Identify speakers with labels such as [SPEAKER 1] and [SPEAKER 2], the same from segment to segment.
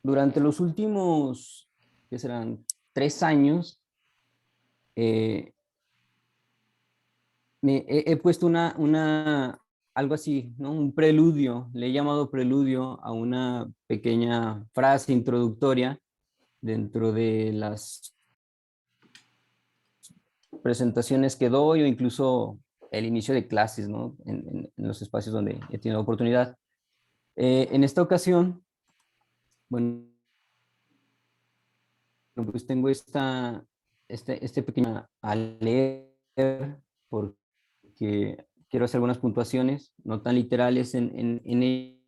[SPEAKER 1] durante los últimos, ¿qué serán? 3 años, eh, he puesto algo así, ¿no? Un preludio, le he llamado preludio a una pequeña frase introductoria dentro de las presentaciones que doy o incluso el inicio de clases, ¿no? En los espacios donde he tenido oportunidad. En esta ocasión, bueno, pues tengo este pequeño a leer porque quiero hacer algunas puntuaciones, no tan literales en ello,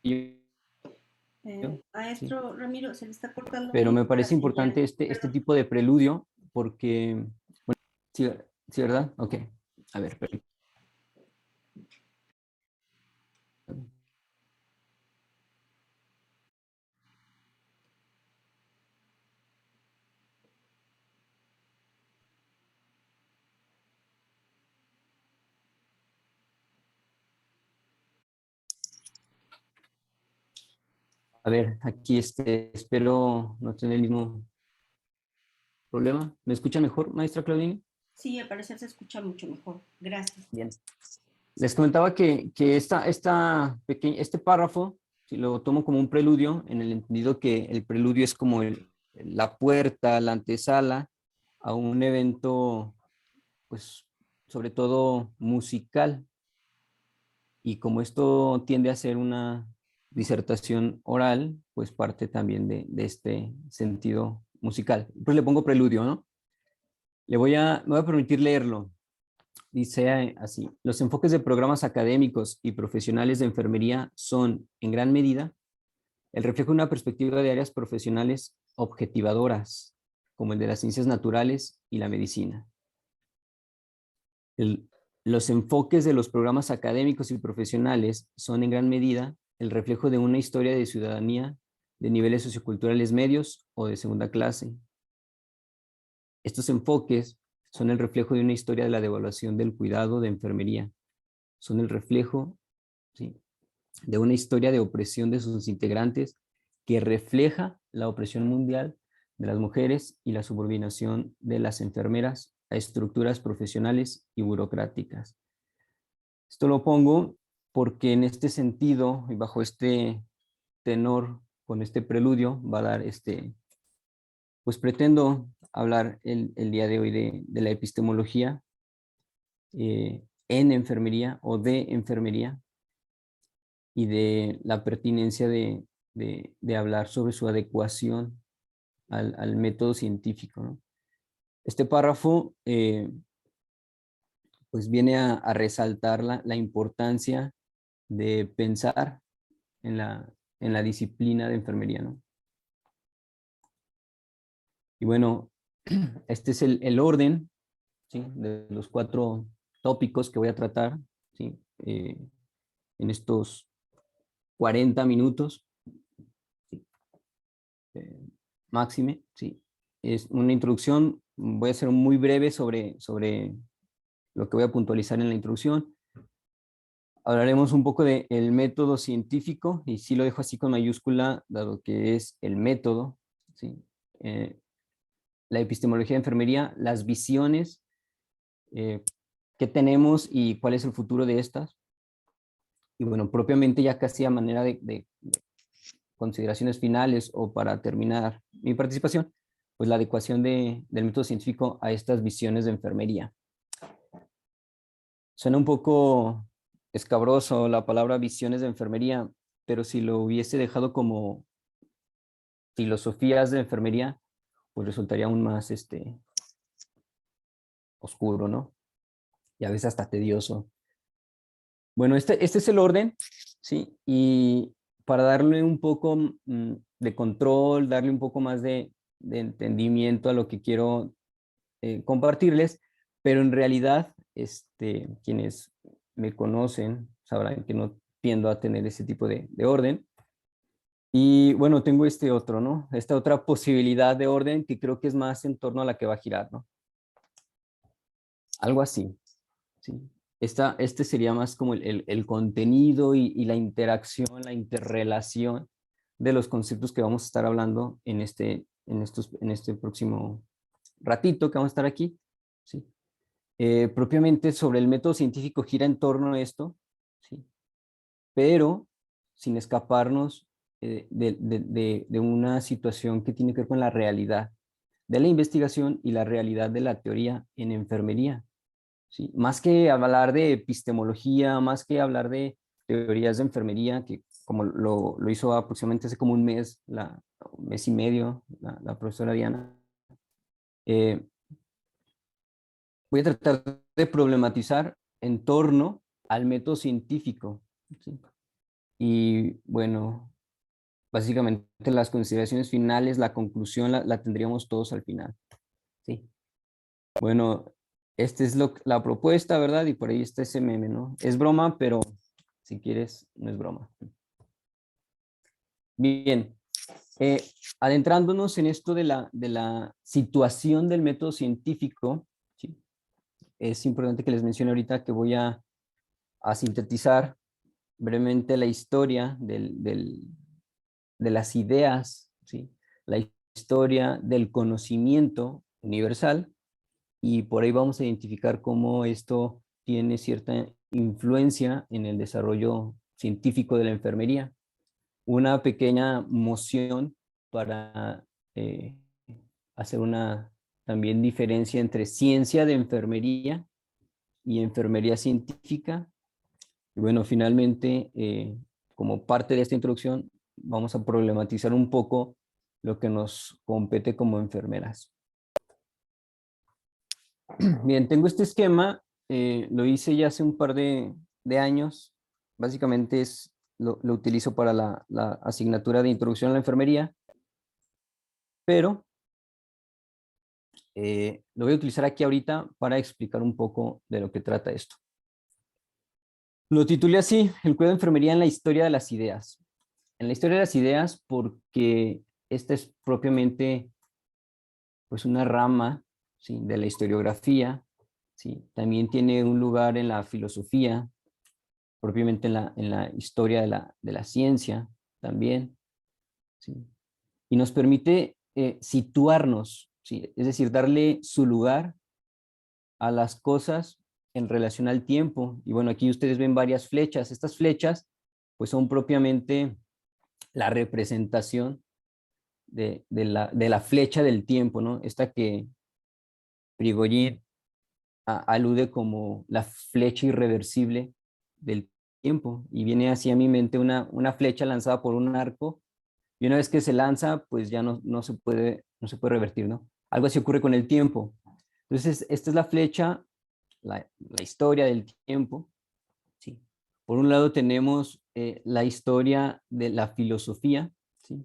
[SPEAKER 1] ¿sí?
[SPEAKER 2] Maestro Ramiro, se le está cortando
[SPEAKER 1] Pero
[SPEAKER 2] mucho
[SPEAKER 1] me
[SPEAKER 2] la
[SPEAKER 1] parece
[SPEAKER 2] señal.
[SPEAKER 1] importante este
[SPEAKER 2] Perdón.
[SPEAKER 1] tipo de preludio porque, bueno, sí, sí, ¿verdad? Ok, a ver, a ver, aquí espero no tener el mismo problema. ¿Me escucha mejor, maestra Claudine?
[SPEAKER 2] Sí, al parecer se escucha mucho mejor. Gracias.
[SPEAKER 1] Bien. Les comentaba que este párrafo, si lo tomo como un preludio, en el entendido que el preludio es como la puerta, la antesala a un evento, pues, sobre todo musical. Y como esto tiende a ser una disertación oral, pues parte también de este sentido musical. Pues le pongo preludio, ¿no? Me voy a permitir leerlo. Dice así: los enfoques de programas académicos y profesionales de enfermería son, en gran medida, el reflejo de una perspectiva de áreas profesionales objetivadoras, como el de las ciencias naturales y la medicina. El- los enfoques de los programas académicos y profesionales son, en gran medida, el reflejo de una historia de ciudadanía de niveles socioculturales medios o de segunda clase. Estos enfoques son el reflejo de una historia de la devaluación del cuidado de enfermería. Son el reflejo, ¿sí?, de una historia de opresión de sus integrantes que refleja la opresión mundial de las mujeres y la subordinación de las enfermeras a estructuras profesionales y burocráticas. Esto lo pongo porque en este sentido y bajo este tenor, con este preludio, va a dar pues pretendo hablar el día de hoy de la epistemología en enfermería o de enfermería, y de la pertinencia de hablar sobre su adecuación al método científico, ¿no? Este párrafo pues viene a resaltar la importancia de pensar en la disciplina de enfermería, ¿no? Y bueno, este es el orden, ¿sí?, de los 4 tópicos que voy a tratar, ¿sí?, en estos 40 minutos, ¿sí?, máxime, ¿sí? Es una introducción, voy a ser muy breve sobre lo que voy a puntualizar en la introducción. Hablaremos un poco del método científico, y sí lo dejo así con mayúscula, dado que es el método, ¿sí? La epistemología de enfermería, las visiones que tenemos y cuál es el futuro de estas. Y bueno, propiamente ya casi a manera de consideraciones finales o para terminar mi participación, pues la adecuación del método científico a estas visiones de enfermería. Suena un poco escabroso la palabra visiones de enfermería, pero si lo hubiese dejado como filosofías de enfermería, pues resultaría aún más oscuro, ¿no? Y a veces hasta tedioso. Bueno, este es el orden, ¿sí? Y para darle un poco de control, darle un poco más de entendimiento a lo que quiero compartirles, pero en realidad, quienes me conocen sabrán que no tiendo a tener ese tipo de orden. Y bueno, tengo este otro, ¿no? Esta otra posibilidad de orden que creo que es más en torno a la que va a girar, ¿no? Algo así, ¿sí? Este sería más como el contenido y la interacción, la interrelación de los conceptos que vamos a estar hablando en este próximo ratito que vamos a estar aquí. ¿Sí? Propiamente sobre el método científico gira en torno a esto, ¿sí? Pero sin escaparnos de una situación que tiene que ver con la realidad de la investigación y la realidad de la teoría en enfermería. ¿Sí? Más que hablar de epistemología, más que hablar de teorías de enfermería, que como lo hizo aproximadamente hace como un mes, un mes y medio, la profesora Diana, eh, voy a tratar de problematizar en torno al método científico. ¿Sí? Y bueno, básicamente las consideraciones finales, la conclusión la tendríamos todos al final. ¿Sí? Bueno, esta es la propuesta, ¿verdad? Y por ahí está ese meme, ¿no? Es broma, pero si quieres, no es broma. Bien, eh, adentrándonos en esto de la situación del método científico, ¿sí? Es importante que les mencione ahorita que voy a sintetizar brevemente la historia de las ideas, ¿sí? La historia del conocimiento universal, y por ahí vamos a identificar cómo esto tiene cierta influencia en el desarrollo científico de la enfermería. Una pequeña moción para eh, hacer una también diferencia entre ciencia de enfermería y enfermería científica. Y bueno, finalmente, como parte de esta introducción, vamos a problematizar un poco lo que nos compete como enfermeras. Bien, tengo este esquema, lo hice ya hace un par de años. Básicamente lo utilizo para la asignatura de introducción a la enfermería, pero lo voy a utilizar aquí ahorita para explicar un poco de lo que trata esto. Lo titulé así, el cuidado de enfermería en la historia de las ideas. En la historia de las ideas porque esta es propiamente pues una rama, ¿sí? De la historiografía, ¿sí? También tiene un lugar en la filosofía, propiamente en la historia de la ciencia también, ¿sí? Y nos permite situarnos, ¿sí? Es decir, darle su lugar a las cosas en relación al tiempo. Y bueno, aquí ustedes ven varias flechas. Estas flechas pues son propiamente la representación de la flecha del tiempo, ¿no? Esta que Prigogine alude como la flecha irreversible del tiempo, y viene así a mi mente una flecha lanzada por un arco, y una vez que se lanza, pues ya no se puede revertir, ¿no? Algo así ocurre con el tiempo. Entonces, esta es la flecha, la historia del tiempo, ¿sí? Por un lado tenemos la historia de la filosofía, ¿sí?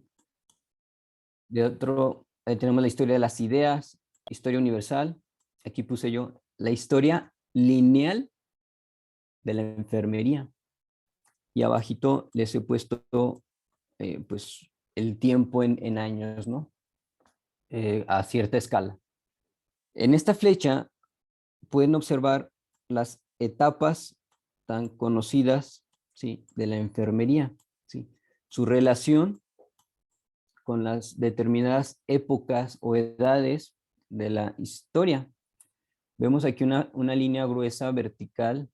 [SPEAKER 1] De otro, tenemos la historia de las ideas, historia universal. Aquí puse yo la historia lineal de la enfermería. Y abajito les he puesto pues el tiempo en años, ¿no? A cierta escala. En esta flecha pueden observar las etapas tan conocidas, ¿sí? De la enfermería, ¿sí? Su relación con las determinadas épocas o edades de la historia. Vemos aquí una línea gruesa vertical,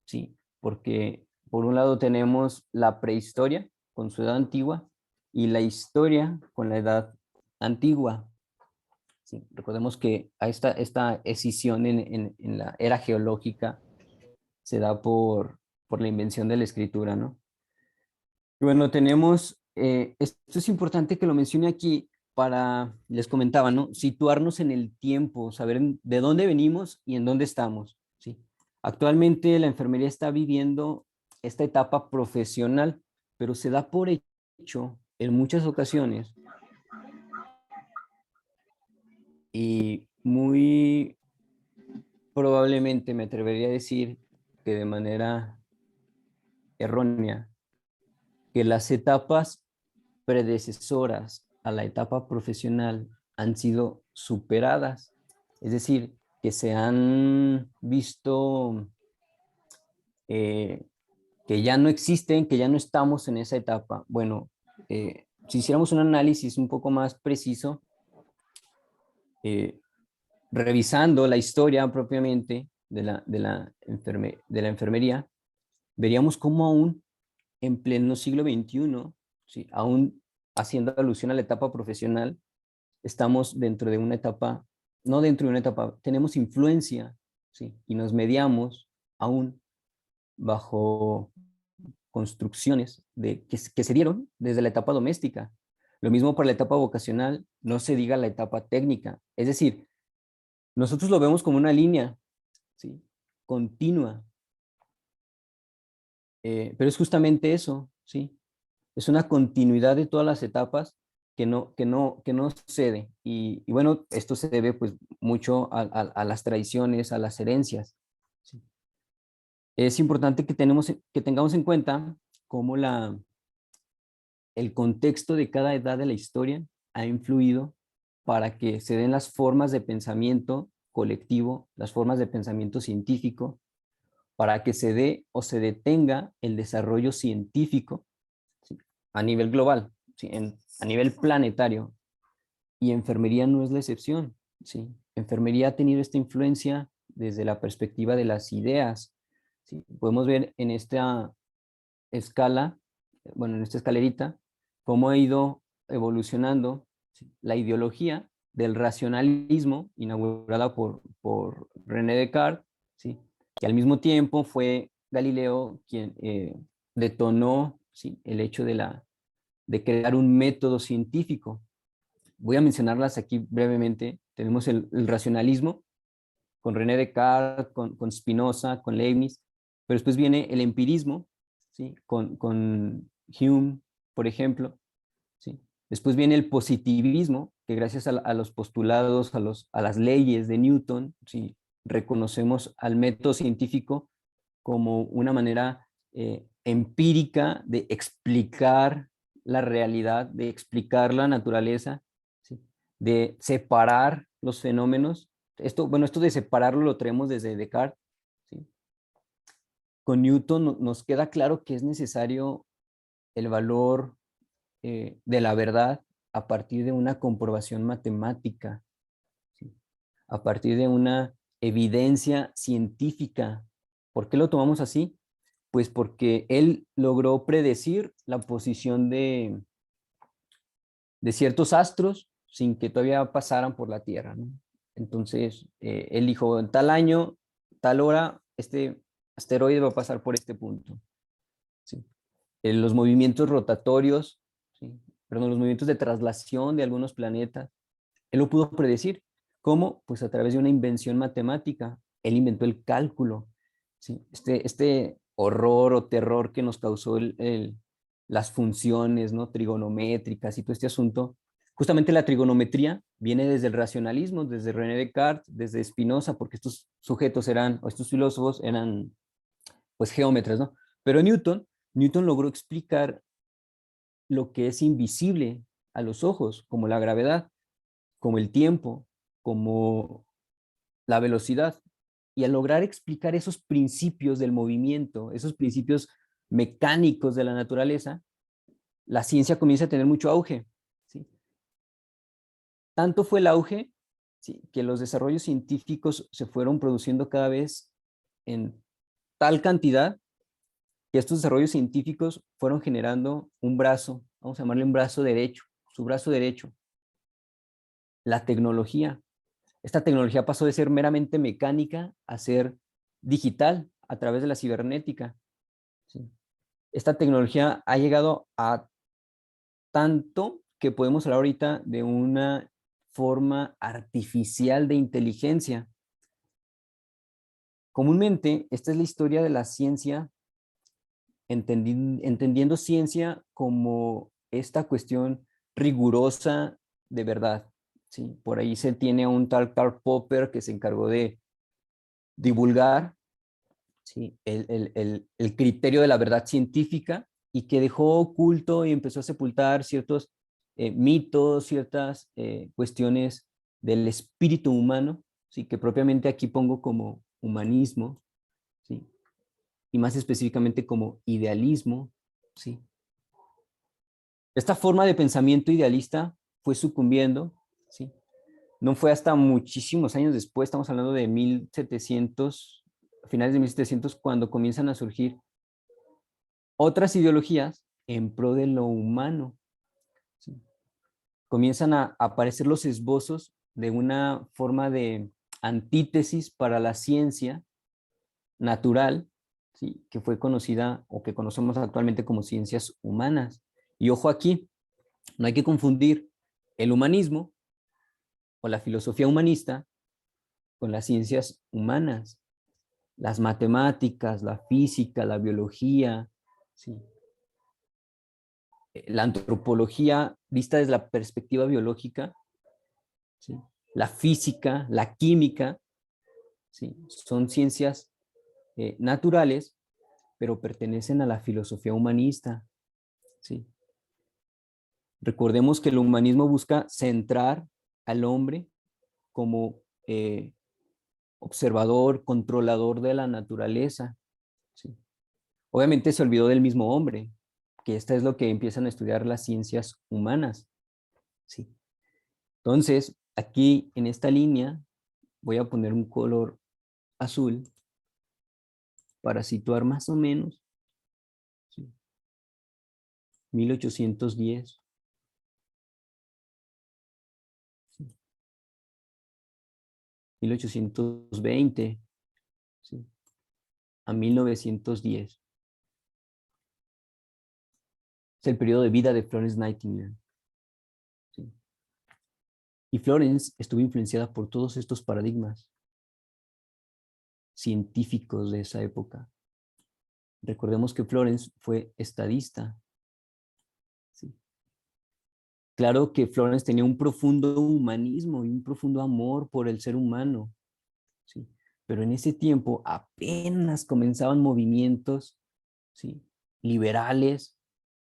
[SPEAKER 1] ¿sí? Porque por un lado tenemos la prehistoria con su edad antigua y la historia con la edad antigua. ¿Sí? Recordemos que esta escisión en la era geológica se da por la invención de la escritura, ¿no? Y bueno, tenemos, esto es importante que lo mencione aquí para, les comentaba, ¿no? Situarnos en el tiempo, saber de dónde venimos y en dónde estamos, ¿sí? Actualmente la enfermería está viviendo esta etapa profesional, pero se da por hecho en muchas ocasiones y muy probablemente me atrevería a decir que de manera errónea, que las etapas predecesoras a la etapa profesional han sido superadas, es decir, que se han visto eh, que ya no existen, que ya no estamos en esa etapa. Bueno, si hiciéramos un análisis un poco más preciso, eh, revisando la historia propiamente de la enfermería, veríamos cómo aún en pleno siglo XXI, ¿sí? Aún haciendo alusión a la etapa profesional, estamos dentro de una etapa, no dentro de una etapa, tenemos influencia, ¿sí? Y nos mediamos aún bajo construcciones que se dieron desde la etapa doméstica. Lo mismo para la etapa vocacional, no se diga la etapa técnica. Es decir, nosotros lo vemos como una línea, ¿sí? Continua, pero es justamente eso, ¿sí? Es una continuidad de todas las etapas que no cede. Y bueno, esto se debe pues mucho a las tradiciones, a las herencias, ¿sí? Es importante que tengamos en cuenta cómo el contexto de cada edad de la historia ha influido para que se den las formas de pensamiento colectivo, las formas de pensamiento científico, para que se dé o se detenga el desarrollo científico, ¿sí? A nivel global, ¿sí? A nivel planetario. Y enfermería no es la excepción, ¿sí? Enfermería ha tenido esta influencia desde la perspectiva de las ideas, ¿sí? Podemos ver en esta escala, bueno, en esta escalerita, cómo ha ido evolucionando, ¿sí? La ideología del racionalismo inaugurada por René Descartes, ¿sí? Que al mismo tiempo fue Galileo quien detonó, ¿sí? El hecho de crear un método científico. Voy a mencionarlas aquí brevemente. Tenemos el racionalismo con René Descartes, con Spinoza, con Leibniz, pero después viene el empirismo, ¿sí? Con Hume, por ejemplo, ¿sí? Después viene el positivismo, que gracias a los postulados, a las leyes de Newton, ¿sí? Reconocemos al método científico como una manera empírica de explicar la realidad, de explicar la naturaleza, ¿sí? De separar los fenómenos. Esto, bueno, esto de separarlo lo traemos desde Descartes, ¿sí? Con Newton nos queda claro que es necesario el valor de la verdad a partir de una comprobación matemática, ¿sí? A partir de una evidencia científica. ¿Por qué lo tomamos así? Pues porque él logró predecir la posición de ciertos astros sin que todavía pasaran por la Tierra, ¿no? Entonces, él dijo, en tal año, tal hora, este asteroide va a pasar por este punto, ¿sí? Los movimientos rotatorios, ¿sí? Perdón, los movimientos de traslación de algunos planetas, él lo pudo predecir. ¿Cómo? Pues a través de una invención matemática. Él inventó el cálculo, ¿sí? Este horror o terror que nos causó las funciones, ¿no? Trigonométricas y todo este asunto. Justamente la trigonometría viene desde el racionalismo, desde René Descartes, desde Spinoza, porque estos sujetos eran, o estos filósofos eran, pues, geómetras, ¿no? Pero Newton logró explicar lo que es invisible a los ojos, como la gravedad, como el tiempo, como la velocidad. Y al lograr explicar esos principios del movimiento, esos principios mecánicos de la naturaleza, la ciencia comienza a tener mucho auge, ¿sí? Tanto fue el auge, ¿sí? Que los desarrollos científicos se fueron produciendo cada vez en tal cantidad que estos desarrollos científicos fueron generando un brazo, vamos a llamarle un brazo derecho, su brazo derecho, la tecnología. Esta tecnología pasó de ser meramente mecánica a ser digital a través de la cibernética, ¿sí? Esta tecnología ha llegado a tanto que podemos hablar ahorita de una forma artificial de inteligencia. Comúnmente, esta es la historia de la ciencia, entendiendo ciencia como esta cuestión rigurosa de verdad, ¿sí? Por ahí se tiene un tal Karl Popper que se encargó de divulgar, ¿sí? El criterio de la verdad científica y que dejó oculto y empezó a sepultar ciertos mitos, ciertas cuestiones del espíritu humano, ¿sí? Que propiamente aquí pongo como humanismo, ¿sí? y más específicamente como idealismo, ¿sí? Esta forma de pensamiento idealista fue sucumbiendo, ¿sí? No fue hasta muchísimos años después, estamos hablando de 1700, finales de 1700, cuando comienzan a surgir otras ideologías en pro de lo humano, ¿sí? Comienzan a aparecer los esbozos de una forma de antítesis para la ciencia natural, ¿sí? Que fue conocida o que conocemos actualmente como ciencias humanas. Y ojo aquí, no hay que confundir el humanismo o la filosofía humanista con las ciencias humanas, las matemáticas, la física, la biología, ¿sí? La antropología vista desde la perspectiva biológica, ¿sí? La física, la química, ¿sí? Son ciencias naturales, pero pertenecen a la filosofía humanista, ¿sí? Recordemos que el humanismo busca centrar al hombre como observador, controlador de la naturaleza, ¿sí? Obviamente se olvidó del mismo hombre, que esta es lo que empiezan a estudiar las ciencias humanas, ¿sí? Entonces, aquí en esta línea voy a poner un color azul para situar más o menos, ¿sí? 1810, ¿sí? 1820, ¿sí? A 1910. Es el periodo de vida de Florence Nightingale, ¿sí? Y Florence estuvo influenciada por todos estos paradigmas científicos de esa época. Recordemos que Florence fue estadista, ¿sí? Claro que Florence tenía un profundo humanismo y un profundo amor por el ser humano, ¿sí? Pero en ese tiempo apenas comenzaban movimientos, ¿sí? Liberales,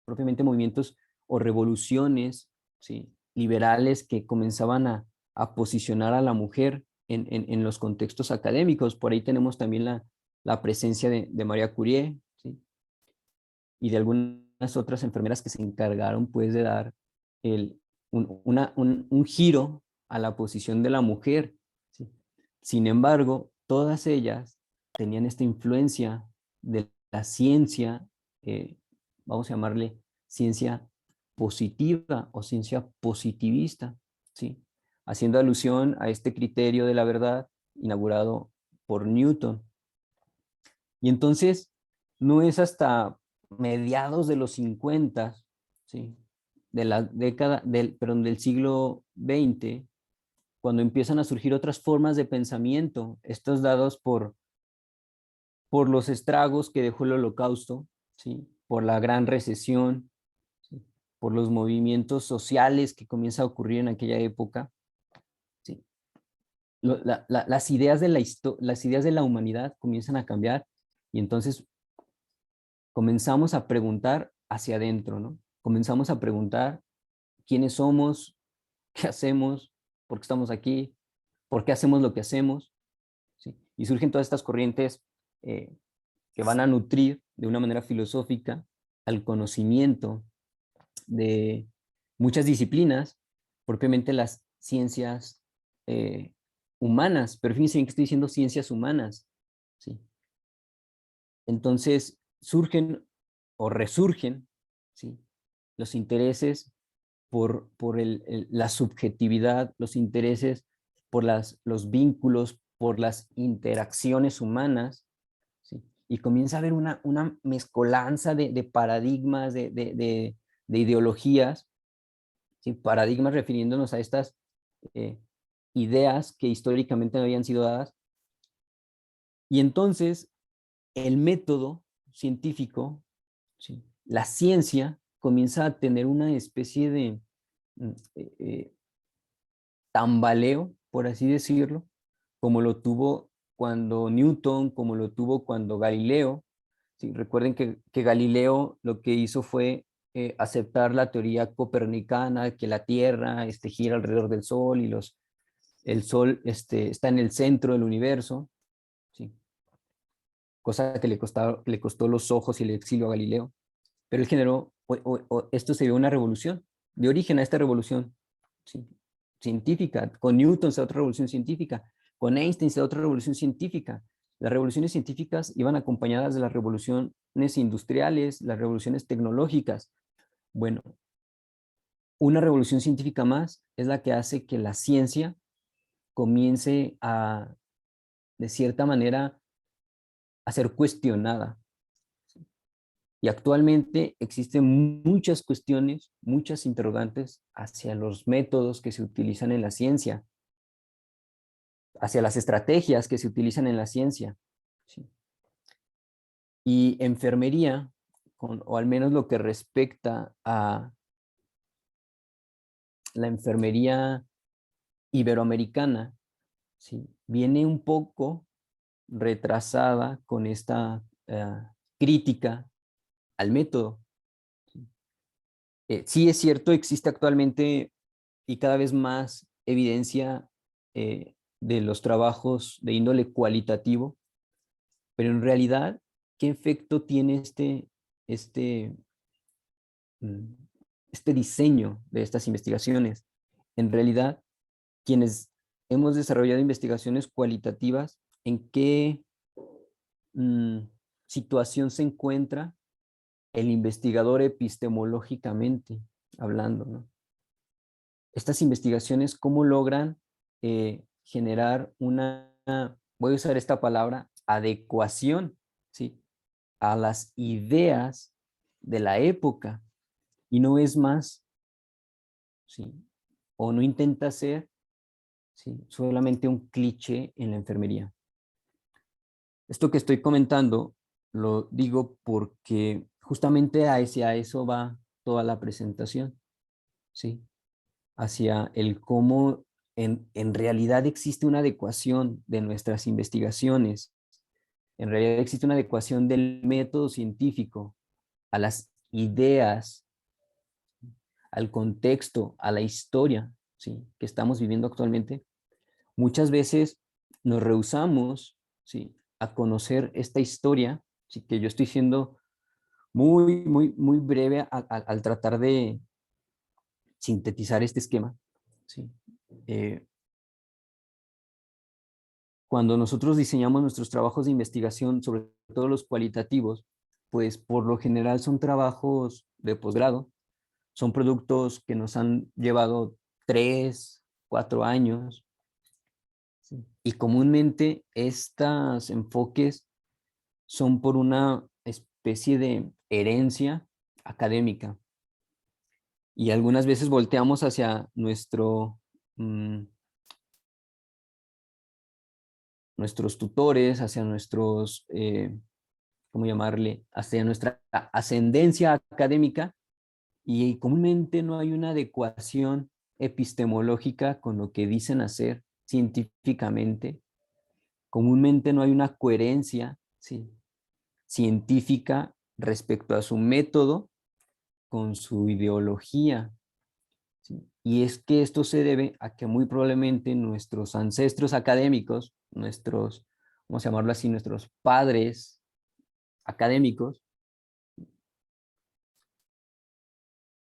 [SPEAKER 1] propiamente movimientos o revoluciones, ¿sí? Liberales que comenzaban a posicionar a la mujer en los contextos académicos. Por ahí tenemos también la presencia de María Curie, ¿sí? Y de algunas otras enfermeras que se encargaron pues de dar un giro a la posición de la mujer, ¿sí? Sin embargo, todas ellas tenían esta influencia de la ciencia, vamos a llamarle ciencia positiva o ciencia positivista, ¿sí? Haciendo alusión a este criterio de la verdad inaugurado por Newton. Y entonces, no es hasta mediados de los 50, ¿sí? De la década, perdón, del siglo XX, cuando empiezan a surgir otras formas de pensamiento, estos dados por los estragos que dejó el Holocausto, ¿sí? Por la gran recesión, ¿sí? Por los movimientos sociales que comienza a ocurrir en aquella época, ¿sí? Las ideas de las ideas de la humanidad comienzan a cambiar y entonces comenzamos a preguntar hacia adentro, ¿no? Comenzamos a preguntar quiénes somos, qué hacemos, por qué estamos aquí, por qué hacemos lo que hacemos, ¿sí? Y surgen todas estas corrientes eh, que van a nutrir de una manera filosófica al conocimiento de muchas disciplinas, propiamente las ciencias eh, humanas, pero fíjense bien que estoy diciendo ciencias humanas, ¿sí? Entonces surgen o resurgen, ¿sí? Los intereses por la subjetividad, los intereses por los vínculos, por las interacciones humanas, ¿sí? Y comienza a haber una mezcolanza de paradigmas, de ideologías, ¿sí? Paradigmas refiriéndonos a estas eh, ideas que históricamente no habían sido dadas. Y entonces el método científico, ¿sí? La ciencia comienza a tener una especie de mm, tambaleo, por así decirlo, como lo tuvo cuando Newton, como lo tuvo cuando Galileo. ¿Sí? Recuerden que Galileo lo que hizo fue aceptar la teoría copernicana, que la Tierra gira alrededor del Sol y el Sol está en el centro del universo, ¿sí? cosa que le costó los ojos y el exilio a Galileo. Pero él generó, esto se dio una revolución, de origen a esta revolución, ¿sí?, científica. Con Newton se da otra revolución científica, con Einstein se da otra revolución científica. Las revoluciones científicas iban acompañadas de las revoluciones industriales, las revoluciones tecnológicas. Bueno, una revolución científica más es la que hace que la ciencia comience a, de cierta manera, a ser cuestionada. Y actualmente existen muchas cuestiones, muchas interrogantes hacia los métodos que se utilizan en la ciencia, hacia las estrategias que se utilizan en la ciencia. ¿Sí? Y enfermería, o al menos lo que respecta a la enfermería iberoamericana, ¿sí?, viene un poco retrasada con esta crítica al método. Sí es cierto, existe actualmente y cada vez más evidencia de los trabajos de índole cualitativo, pero en realidad, ¿qué efecto tiene este, mm, este diseño de estas investigaciones? En realidad, quienes hemos desarrollado investigaciones cualitativas, ¿en qué situación se encuentra el investigador epistemológicamente hablando, ¿no? Estas investigaciones, ¿cómo logran generar una, voy a usar esta palabra, adecuación, ¿sí?, a las ideas de la época? Y no es más, ¿sí?, o no intenta ser, ¿sí?, solamente un cliché en la enfermería. Esto que estoy comentando lo digo porque justamente hacia eso va toda la presentación, ¿sí? Hacia el cómo en realidad existe una adecuación de nuestras investigaciones, en realidad existe una adecuación del método científico a las ideas, al contexto, a la historia, ¿sí?, que estamos viviendo actualmente. Muchas veces nos rehusamos, ¿sí?, a conocer esta historia, ¿sí?, que yo estoy siendo muy breve al tratar de sintetizar este esquema, ¿sí? Eh, Cuando nosotros diseñamos nuestros trabajos de investigación, sobre todo los cualitativos, pues por lo general son trabajos de posgrado, son productos que nos han llevado 3, 4 años, ¿sí? Y comúnmente estos enfoques son por una especie de herencia académica y algunas veces volteamos hacia nuestros tutores, hacia nuestros, ¿cómo llamarle?, hacia nuestra ascendencia académica, y comúnmente no hay una adecuación epistemológica con lo que dicen hacer científicamente. Comúnmente no hay una coherencia, ¿sí?, científica respecto a su método con su ideología, ¿sí? Y es que esto se debe a que muy probablemente nuestros ancestros académicos, nuestros, vamos a llamarlo así, nuestros padres académicos,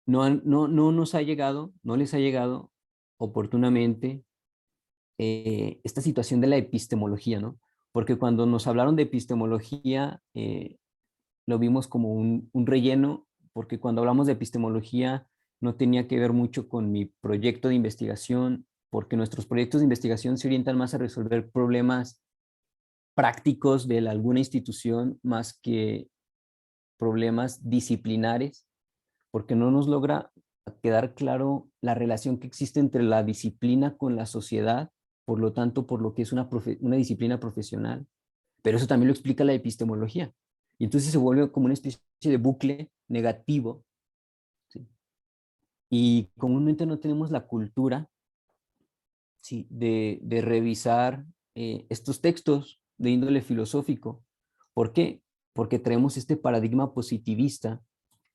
[SPEAKER 1] no nos ha llegado, no les ha llegado oportunamente esta situación de la epistemología, ¿no? Porque cuando nos hablaron de epistemología, lo vimos como un relleno, porque cuando hablamos de epistemología no tenía que ver mucho con mi proyecto de investigación, porque nuestros proyectos de investigación se orientan más a resolver problemas prácticos de alguna institución más que problemas disciplinares, porque no nos logra quedar claro la relación que existe entre la disciplina con la sociedad, por lo tanto, por lo que es una disciplina profesional. Pero eso también lo explica la epistemología. Y entonces se vuelve como una especie de bucle negativo, ¿sí? Y comúnmente no tenemos la cultura, ¿sí?, de revisar estos textos de índole filosófico. ¿Por qué? Porque traemos este paradigma positivista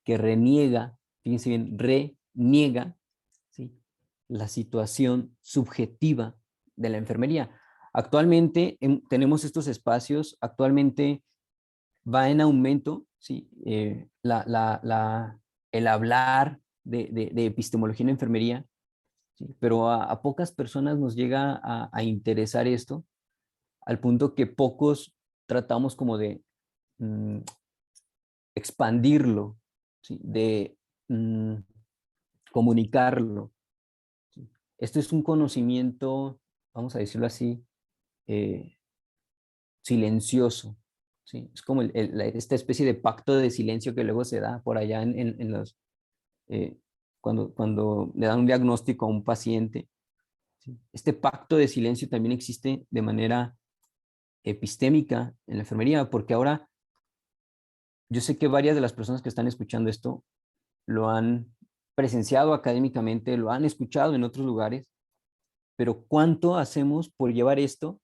[SPEAKER 1] que reniega, fíjense bien, reniega, ¿sí?, la situación subjetiva de la enfermería. Actualmente tenemos estos espacios, actualmente va en aumento, ¿sí? El hablar de epistemología en enfermería, ¿sí? Pero a pocas personas nos llega a interesar esto, al punto que pocos tratamos como de mm, expandirlo, ¿sí? De mm, comunicarlo, ¿sí? Esto es un conocimiento, vamos a decirlo así, eh, silencioso, ¿sí? Es como esta especie de pacto de silencio que luego se da por allá en los, eh, cuando le dan un diagnóstico a un paciente, ¿sí? Este pacto de silencio también existe de manera epistémica en la enfermería, porque ahora yo sé que varias de las personas que están escuchando esto lo han presenciado académicamente, lo han escuchado en otros lugares, pero ¿cuánto hacemos por llevar esto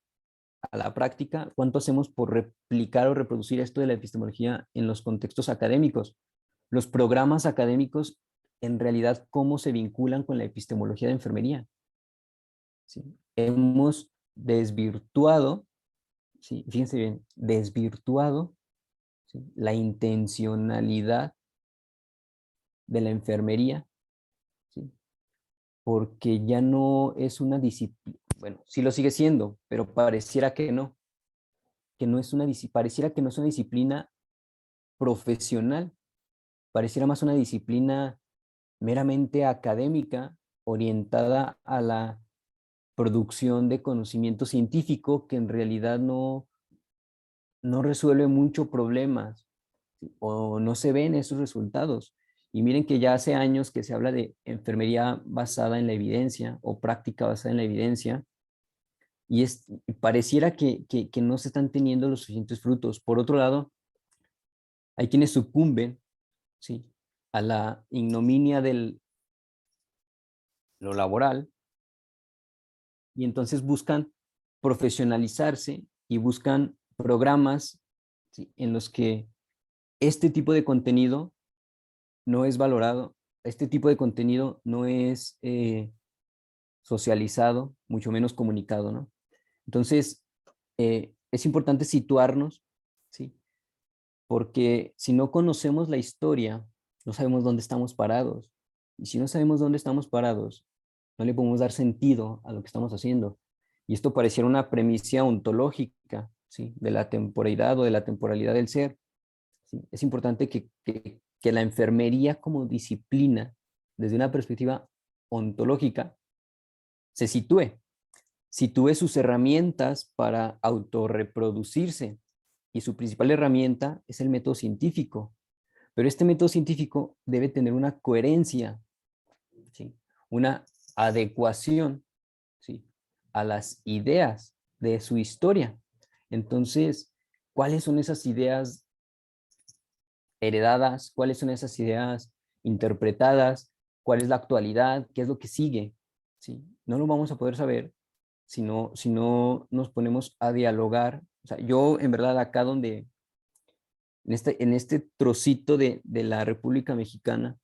[SPEAKER 1] a la práctica? ¿Cuánto hacemos por replicar o reproducir esto de la epistemología en los contextos académicos? Los programas académicos, en realidad, ¿cómo se vinculan con la epistemología de enfermería? ¿Sí? Hemos desvirtuado, ¿sí? Fíjense bien, desvirtuado, ¿sí? La intencionalidad de la enfermería, ¿sí? Porque ya no es una disciplina, bueno, sí lo sigue siendo, pero pareciera que no es una pareciera que no es una disciplina profesional, pareciera más una disciplina meramente académica, orientada a la producción de conocimiento científico que en realidad no resuelve mucho problemas, ¿sí? O no se ven esos resultados. Y miren que ya hace años que se habla de enfermería basada en la evidencia o práctica basada en la evidencia, y pareciera que no se están teniendo los suficientes frutos. Por otro lado, hay quienes sucumben, ¿sí? A la ignominia de lo laboral y entonces buscan profesionalizarse y buscan programas, ¿sí? En los que este tipo de contenido no es valorado, este tipo de contenido no es socializado, mucho menos comunicado, ¿no? Entonces, es importante situarnos, ¿sí? Porque si no conocemos la historia, no sabemos dónde estamos parados. Y si no sabemos dónde estamos parados, no le podemos dar sentido a lo que estamos haciendo. Y esto pareciera una premisa ontológica, ¿sí? De la temporalidad o de la temporalidad del ser, ¿sí? Es importante que la enfermería como disciplina, desde una perspectiva ontológica, se sitúe sus herramientas para autorreproducirse. Y su principal herramienta es el método científico. Pero este método científico debe tener una coherencia, ¿sí? Una adecuación, ¿sí? A las ideas de su historia. Entonces, ¿cuáles son esas ideas heredadas? ¿Cuáles son esas ideas interpretadas? ¿Cuál es la actualidad? ¿Qué es lo que sigue? ¿Sí? No lo vamos a poder saber si no nos ponemos a dialogar. O sea, yo en verdad acá donde, en este trocito de la República Mexicana,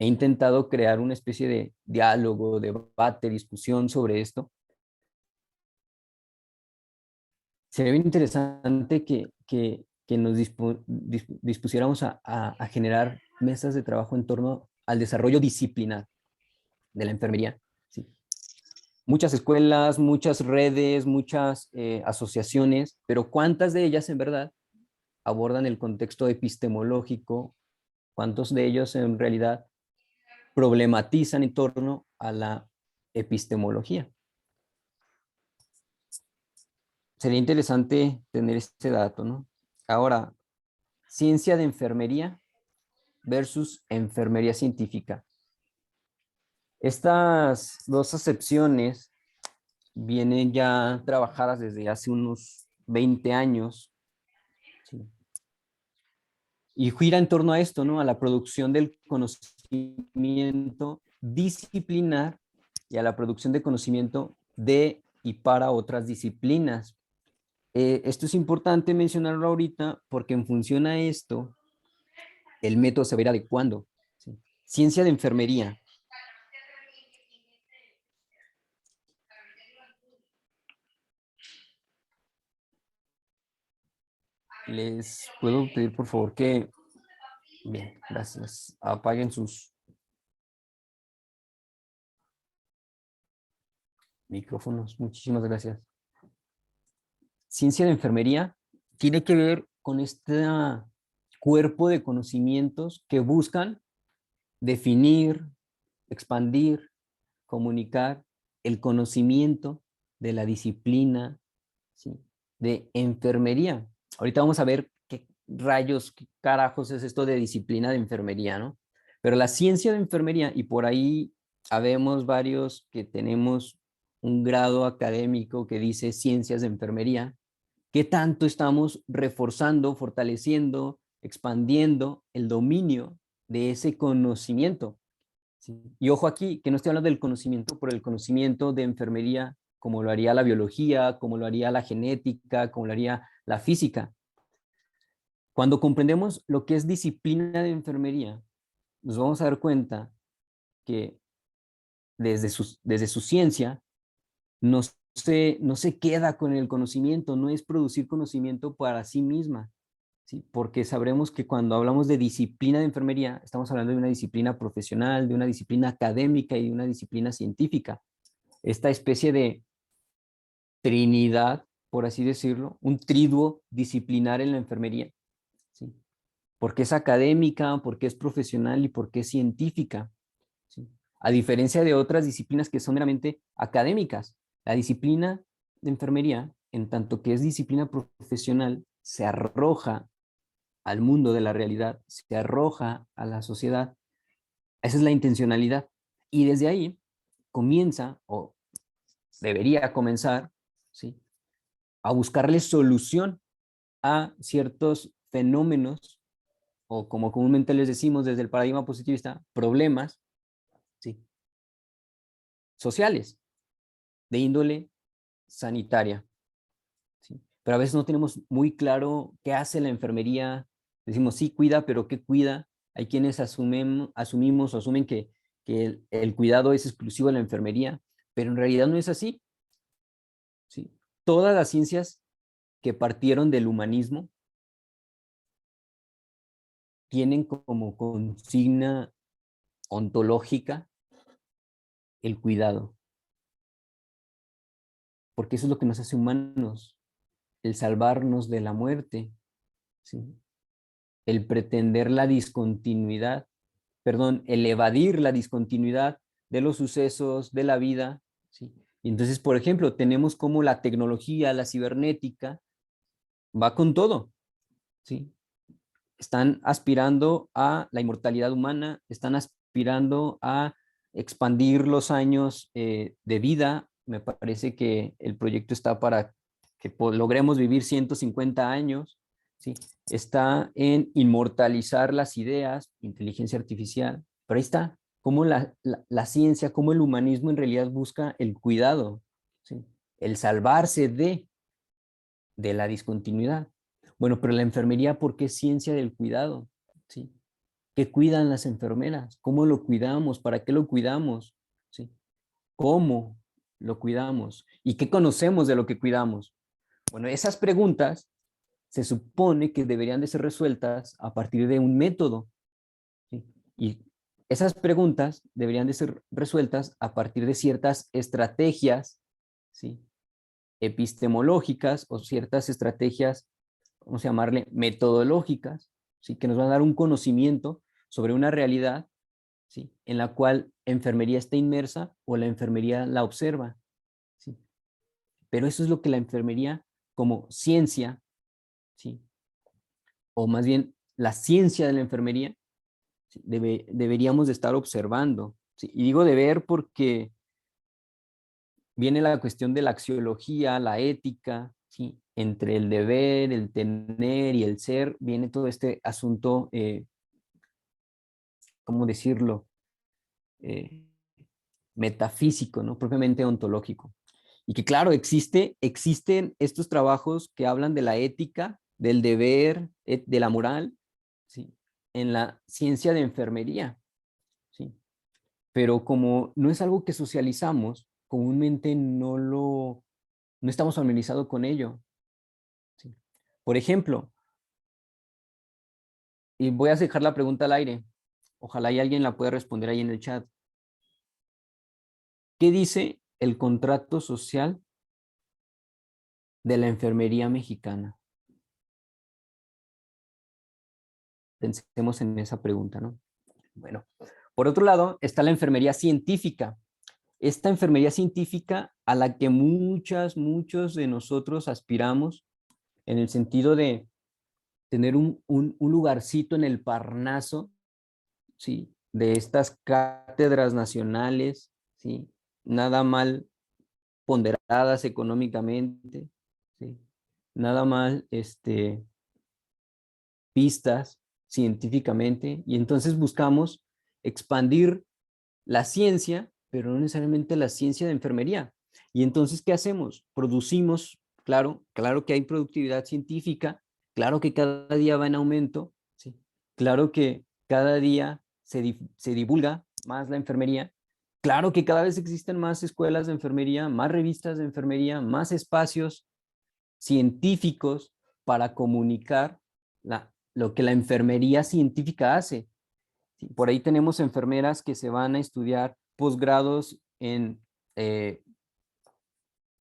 [SPEAKER 1] he intentado crear una especie de diálogo, debate, discusión sobre esto. Sería bien interesante que nos dispusiéramos a generar mesas de trabajo en torno al desarrollo disciplinar de la enfermería. ¿Sí? Muchas escuelas, muchas redes, muchas asociaciones, pero ¿cuántas de ellas en verdad abordan el contexto epistemológico? ¿Cuántos de ellos en realidad problematizan en torno a la epistemología? Sería interesante tener este dato, ¿no? Ahora, ciencia de enfermería versus enfermería científica. Estas dos acepciones vienen ya trabajadas desde hace unos 20 años, ¿sí? Y gira en torno a esto, ¿no? A la producción del conocimiento disciplinar y a la producción de conocimiento de y para otras disciplinas. Esto es importante mencionarlo ahorita porque en función a esto, el método se va a ir adecuando, ¿sí? Ciencia de enfermería. Les puedo pedir por favor que, bien, gracias, apaguen sus micrófonos. Muchísimas gracias. Ciencia de enfermería tiene que ver con este cuerpo de conocimientos que buscan definir, expandir, comunicar el conocimiento de la disciplina, ¿sí?, de enfermería. Ahorita vamos a ver qué rayos, qué carajos es esto de disciplina de enfermería, ¿no? Pero la ciencia de enfermería, y por ahí habemos varios que tenemos un grado académico que dice ciencias de enfermería, ¿qué tanto estamos reforzando, fortaleciendo, expandiendo el dominio de ese conocimiento? ¿Sí? Y ojo aquí, que no estoy hablando del conocimiento por el conocimiento de enfermería, como lo haría la biología, como lo haría la genética, como lo haría la física. Cuando comprendemos lo que es disciplina de enfermería, nos vamos a dar cuenta que desde su ciencia no se queda con el conocimiento, no es producir conocimiento para sí misma, ¿sí? Porque sabremos que cuando hablamos de disciplina de enfermería, estamos hablando de una disciplina profesional, de una disciplina académica y de una disciplina científica. Esta especie de trinidad, por así decirlo, un triduo disciplinar en la enfermería, ¿sí? Porque es académica, porque es profesional y porque es científica, ¿sí? A diferencia de otras disciplinas que son meramente académicas. La disciplina de enfermería, en tanto que es disciplina profesional, se arroja al mundo de la realidad, se arroja a la sociedad. Esa es la intencionalidad. Y desde ahí comienza, o debería comenzar, ¿sí?, a buscarle solución a ciertos fenómenos, o como comúnmente les decimos desde el paradigma positivista, problemas, ¿sí?, sociales, de índole sanitaria, ¿sí? Pero a veces no tenemos muy claro qué hace la enfermería. Decimos, sí, cuida, pero ¿qué cuida? Hay quienes asumimos o asumen que el cuidado es exclusivo de la enfermería, pero en realidad no es así, ¿sí? Todas las ciencias que partieron del humanismo tienen como consigna ontológica el cuidado, porque eso es lo que nos hace humanos, el salvarnos de la muerte, ¿sí?, el pretender la discontinuidad, perdón, el evadir la discontinuidad de los sucesos de la vida, ¿sí? Y entonces, por ejemplo, tenemos como la tecnología, la cibernética, va con todo, ¿sí? Están aspirando a la inmortalidad humana, están aspirando a expandir los años de vida. Me parece que el proyecto está para que logremos vivir 150 años, ¿sí? Está en inmortalizar las ideas, inteligencia artificial, pero ahí está, cómo la ciencia, cómo el humanismo en realidad busca el cuidado, ¿sí?, el salvarse de la discontinuidad. Bueno, pero la enfermería, ¿por qué ciencia del cuidado? ¿Sí? ¿Qué cuidan las enfermeras? ¿Cómo lo cuidamos? ¿Para qué lo cuidamos? ¿Sí? ¿Cómo lo cuidamos? ¿Y qué conocemos de lo que cuidamos? Bueno, esas preguntas se supone que deberían de ser resueltas a partir de un método, ¿sí? Y esas preguntas deberían de ser resueltas a partir de ciertas estrategias, ¿sí?, epistemológicas o ciertas estrategias, vamos a llamarle metodológicas, ¿sí?, que nos van a dar un conocimiento sobre una realidad, ¿sí?, en la cual enfermería está inmersa o la enfermería la observa, ¿sí? Pero eso es lo que la enfermería como ciencia, ¿sí?, o más bien la ciencia de la enfermería, ¿sí?, deberíamos de estar observando, ¿sí? Y digo deber porque viene la cuestión de la axiología, la ética, ¿sí? Entre el deber, el tener y el ser, viene todo este asunto, ¿cómo decirlo? Eh, Metafísico, ¿no? Propiamente ontológico. Y que claro, existen estos trabajos que hablan de la ética, del deber, de la moral, ¿sí?, en la ciencia de enfermería, ¿sí? Pero como no es algo que socializamos, comúnmente no estamos familiarizados con ello, ¿sí? Por ejemplo, Y voy a dejar la pregunta al aire. Ojalá y alguien la pueda responder ahí en el chat. ¿Qué dice el contrato social de la enfermería mexicana? Pensemos en esa pregunta, ¿no? Bueno, por otro lado está la enfermería científica. Esta enfermería científica a la que muchos de nosotros aspiramos en el sentido de tener un lugarcito en el Parnaso, ¿sí? De estas cátedras nacionales, ¿sí? Nada mal ponderadas económicamente, ¿sí? Nada mal vistas científicamente, y entonces buscamos expandir la ciencia, pero no necesariamente la ciencia de enfermería. Y entonces, ¿qué hacemos? Producimos, claro que hay productividad científica, claro que cada día va en aumento, ¿sí? Claro que cada día se divulga más la enfermería, claro que cada vez existen más escuelas de enfermería, más revistas de enfermería, más espacios científicos para comunicar lo que la enfermería científica hace. Sí, por ahí tenemos enfermeras que se van a estudiar posgrados en eh,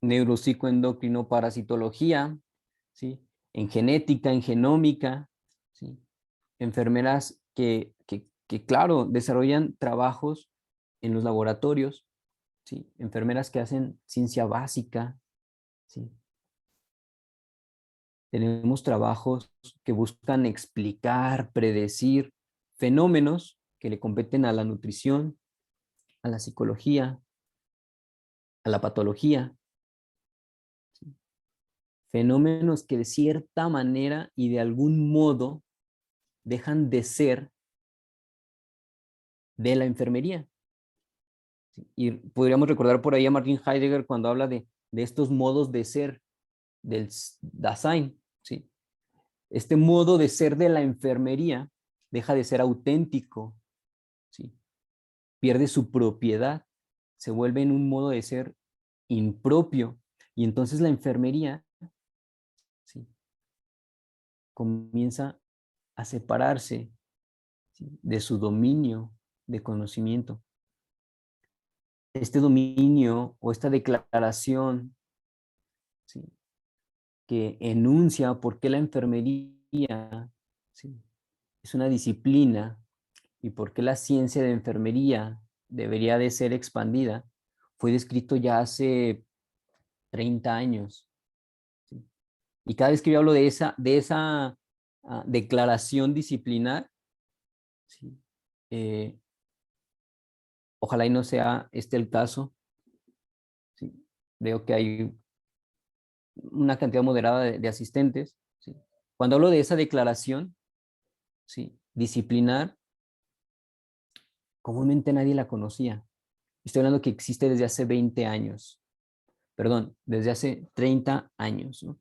[SPEAKER 1] neuropsicoendocrinoparasitología, ¿sí? En genética, en genómica, ¿sí? Enfermeras que, claro, desarrollan trabajos en los laboratorios, ¿sí? Enfermeras que hacen ciencia básica, ¿sí? Tenemos trabajos que buscan explicar, predecir fenómenos que le competen a la nutrición, a la psicología, a la patología, fenómenos que de cierta manera y de algún modo dejan de ser de la enfermería. Y podríamos recordar por ahí a Martin Heidegger cuando habla de estos modos de ser del Dasein, ¿sí? Este modo de ser de la enfermería deja de ser auténtico, ¿sí? Pierde su propiedad, se vuelve en un modo de ser impropio, y entonces la enfermería, ¿sí? Comienza a separarse, ¿sí? De su dominio de conocimiento. Este dominio o esta declaración, ¿sí? Que enuncia por qué la enfermería, ¿sí? Es una disciplina y por qué la ciencia de enfermería debería de ser expandida, fue descrito ya hace 30 años. ¿Sí? Y cada vez que yo hablo de esa declaración disciplinar, ¿sí? eh, ojalá y no sea este el caso, ¿sí? Veo que hay una cantidad moderada de asistentes, ¿sí? Cuando hablo de esa declaración, ¿sí? Disciplinar, comúnmente nadie la conocía. Estoy hablando que existe desde hace 20 años, perdón, desde hace 30 años, ¿no?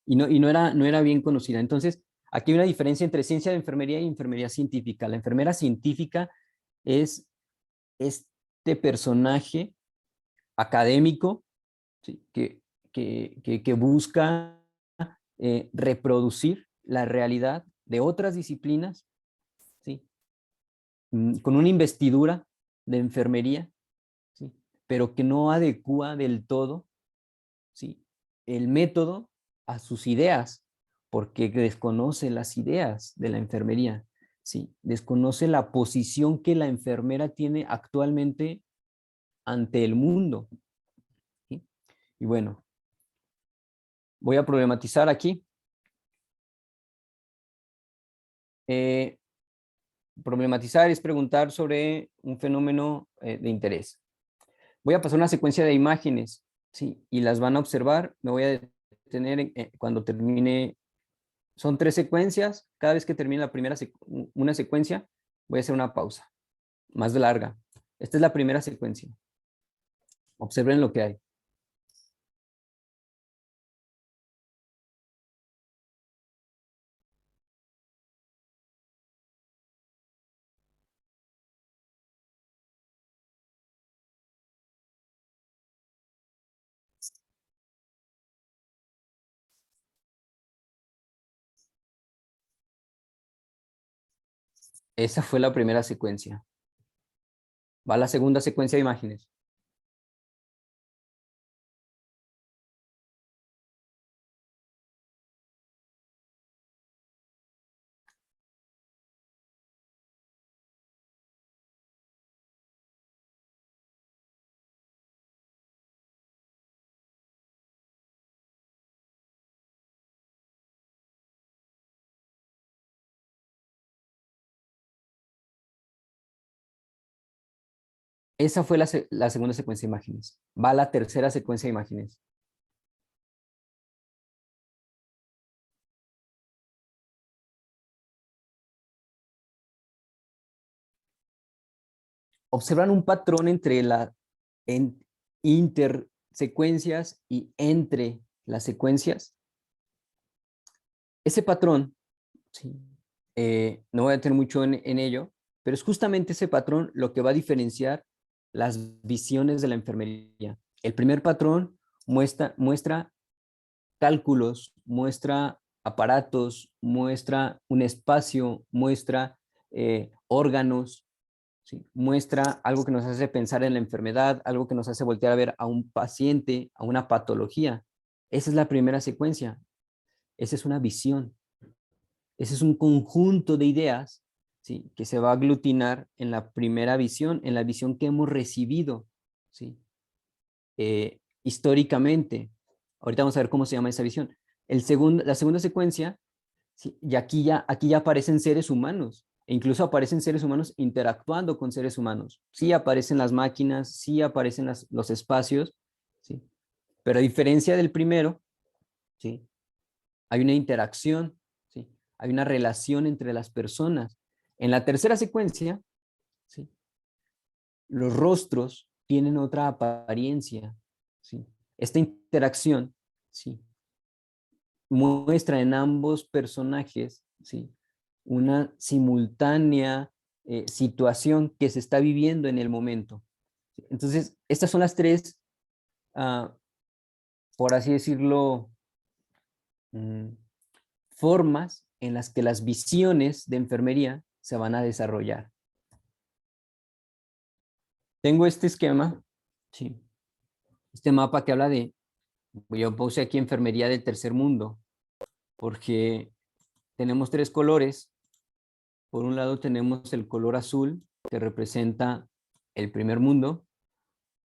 [SPEAKER 1] Y no era bien conocida. Entonces, aquí hay una diferencia entre ciencia de enfermería y enfermería científica. La enfermera científica es este personaje académico, ¿sí? que busca reproducir la realidad de otras disciplinas, ¿sí? Con una investidura de enfermería, ¿sí? Pero que no adecua del todo, ¿sí? El método a sus ideas, porque desconoce las ideas de la enfermería, ¿sí? Desconoce la posición que la enfermera tiene actualmente ante el mundo, ¿sí? Y bueno, voy a problematizar aquí. Eh, Problematizar es preguntar sobre un fenómeno de interés. Voy a pasar una secuencia de imágenes, ¿sí? Y las van a observar. Me voy a detener cuando termine. Son 3 secuencias. Cada vez que termine una secuencia, voy a hacer una pausa más larga. Esta es la primera secuencia. Observen lo que hay. Esa fue la primera secuencia. Va la segunda secuencia de imágenes. Esa fue la segunda secuencia de imágenes. Va la tercera secuencia de imágenes. Observan un patrón entre intersecuencias y entre las secuencias. Ese patrón, sí, no voy a tener mucho en ello, pero es justamente ese patrón lo que va a diferenciar las visiones de la enfermería. El primer patrón muestra cálculos, muestra aparatos, muestra un espacio, muestra órganos, ¿sí? Muestra algo que nos hace pensar en la enfermedad, algo que nos hace voltear a ver a un paciente, a una patología. Esa es la primera secuencia. Esa es una visión. Ese es un conjunto de ideas, ¿sí? Que se va a aglutinar en la primera visión, en la visión que hemos recibido, ¿sí? Históricamente. Ahorita vamos a ver cómo se llama esa visión. La segunda secuencia, ¿sí? Y aquí ya aparecen seres humanos, e incluso aparecen seres humanos interactuando con seres humanos. Sí aparecen las máquinas, sí aparecen los espacios, ¿sí? Pero a diferencia del primero, ¿sí? Hay una interacción, ¿sí? Hay una relación entre las personas. En la tercera secuencia, ¿sí? Los rostros tienen otra apariencia, ¿sí? Esta interacción, ¿sí? Muestra en ambos personajes, ¿sí? Una simultánea situación que se está viviendo en el momento. Entonces, estas son las tres, uh, por así decirlo, mm, formas en las que las visiones de enfermería se van a desarrollar. Tengo este esquema, sí, este mapa que habla de, yo puse aquí enfermería del tercer mundo, porque tenemos tres colores. Por un lado tenemos el color azul, que representa el primer mundo.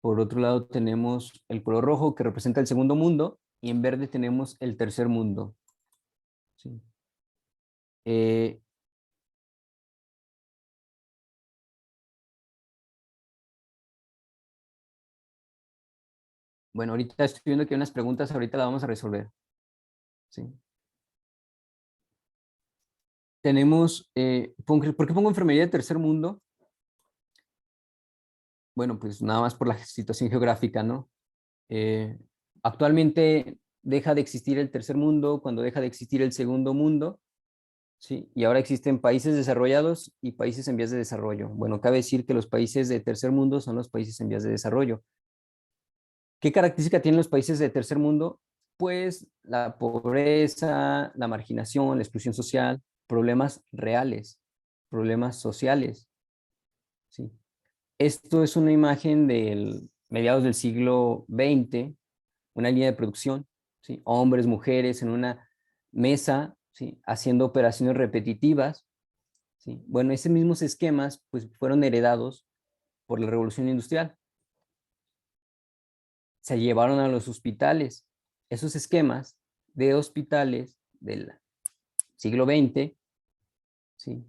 [SPEAKER 1] Por otro lado tenemos el color rojo, que representa el segundo mundo. Y en verde tenemos el tercer mundo. ¿Sí? Eh, bueno, ahorita estoy viendo que hay unas preguntas, ahorita las vamos a resolver. ¿Sí? Tenemos, ¿por qué pongo enfermería de tercer mundo? Bueno, pues nada más por la situación geográfica, ¿no? Eh, Actualmente deja de existir el tercer mundo cuando deja de existir el segundo mundo, ¿sí? Y ahora existen países desarrollados y países en vías de desarrollo. Bueno, cabe decir que los países de tercer mundo son los países en vías de desarrollo. ¿Qué característica tienen los países de tercer mundo? Pues la pobreza, la marginación, la exclusión social, problemas reales, problemas sociales, ¿sí? Esto es una imagen del mediados del siglo XX, una línea de producción, ¿sí? Hombres, mujeres en una mesa, ¿sí? Haciendo operaciones repetitivas, ¿sí? Bueno, esos mismos esquemas pues, fueron heredados por la Revolución Industrial. Se llevaron a los hospitales. Esos esquemas de hospitales del siglo XX, ¿sí?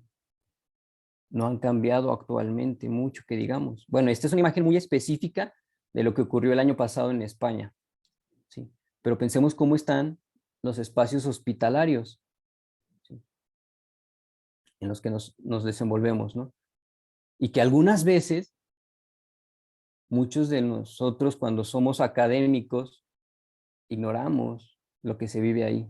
[SPEAKER 1] No han cambiado actualmente mucho, que digamos. Bueno, esta es una imagen muy específica de lo que ocurrió el año pasado en España, ¿sí? Pero pensemos cómo están los espacios hospitalarios, ¿sí? En los que nos desenvolvemos, ¿no? Y que algunas veces, muchos de nosotros cuando somos académicos, ignoramos lo que se vive ahí.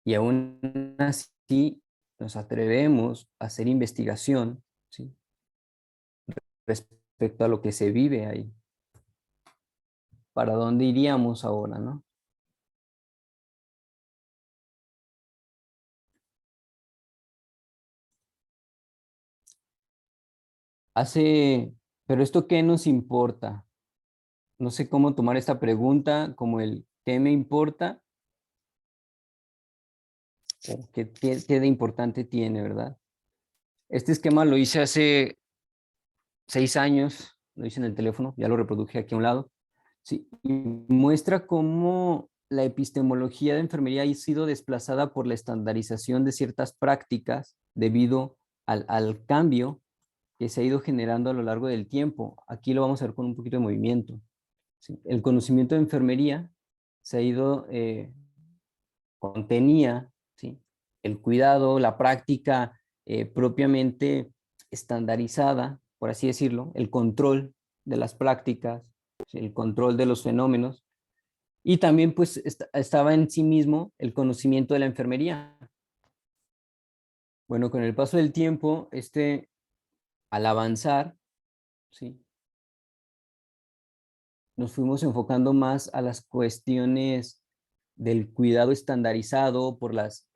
[SPEAKER 1] Y aún así nos atrevemos a hacer investigación, ¿sí? Respecto a lo que se vive ahí. ¿Para dónde iríamos ahora, no? pero ¿esto qué nos importa? No sé cómo tomar esta pregunta como el ¿qué me importa? O ¿qué de importante tiene, verdad? Este esquema lo hice hace 6 años, lo hice en el teléfono, ya lo reproduje aquí a un lado. Sí, y muestra cómo la epistemología de enfermería ha sido desplazada por la estandarización de ciertas prácticas debido al cambio que se ha ido generando a lo largo del tiempo. Aquí lo vamos a ver con un poquito de movimiento. ¿Sí? El conocimiento de enfermería se ha ido, contenía, ¿sí? El cuidado, la práctica propiamente estandarizada, por así decirlo, el control de las prácticas, ¿sí? El control de los fenómenos, y también pues estaba en sí mismo el conocimiento de la enfermería. Bueno, con el paso del tiempo, al avanzar, ¿sí? Nos fuimos enfocando más a las cuestiones del cuidado estandarizado por las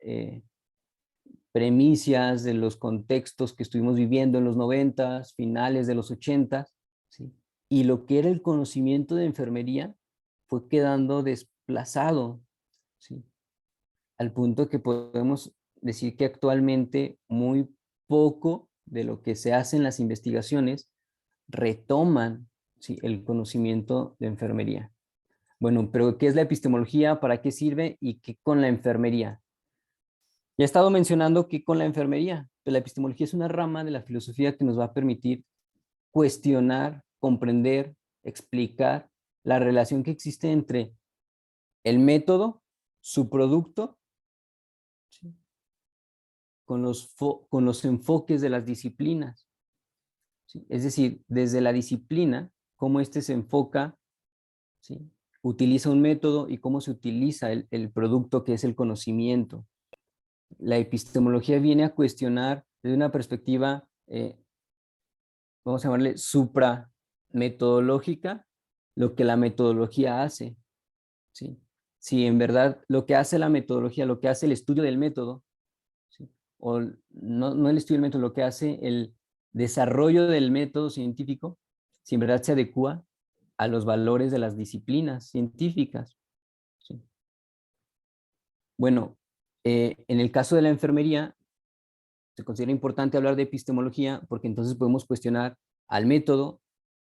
[SPEAKER 1] premisas de los contextos que estuvimos viviendo en los 90, finales de los 80, ¿sí? Y lo que era el conocimiento de enfermería fue quedando desplazado, ¿sí? Al punto que podemos decir que actualmente muy poco de lo que se hace en las investigaciones retoman, ¿sí? El conocimiento de enfermería. Bueno, pero ¿qué es la epistemología? ¿Para qué sirve? ¿Y qué con la enfermería? Ya he estado mencionando que con la enfermería, pero la epistemología es una rama de la filosofía que nos va a permitir cuestionar, comprender, explicar la relación que existe entre el método, su producto, ¿sí? Con los enfoques de las disciplinas, ¿sí? Es decir, desde la disciplina, cómo éste se enfoca, ¿sí? Utiliza un método y cómo se utiliza el producto que es el conocimiento. La epistemología viene a cuestionar desde una perspectiva, vamos a llamarle suprametodológica, lo que la metodología hace, ¿sí? Si en verdad lo que hace la metodología, lo que hace el estudio del método, ¿sí? O no el estudio del método, lo que hace el desarrollo del método científico, si en verdad se adecua a los valores de las disciplinas científicas, ¿sí? Bueno, en el caso de la enfermería, se considera importante hablar de epistemología porque entonces podemos cuestionar al método,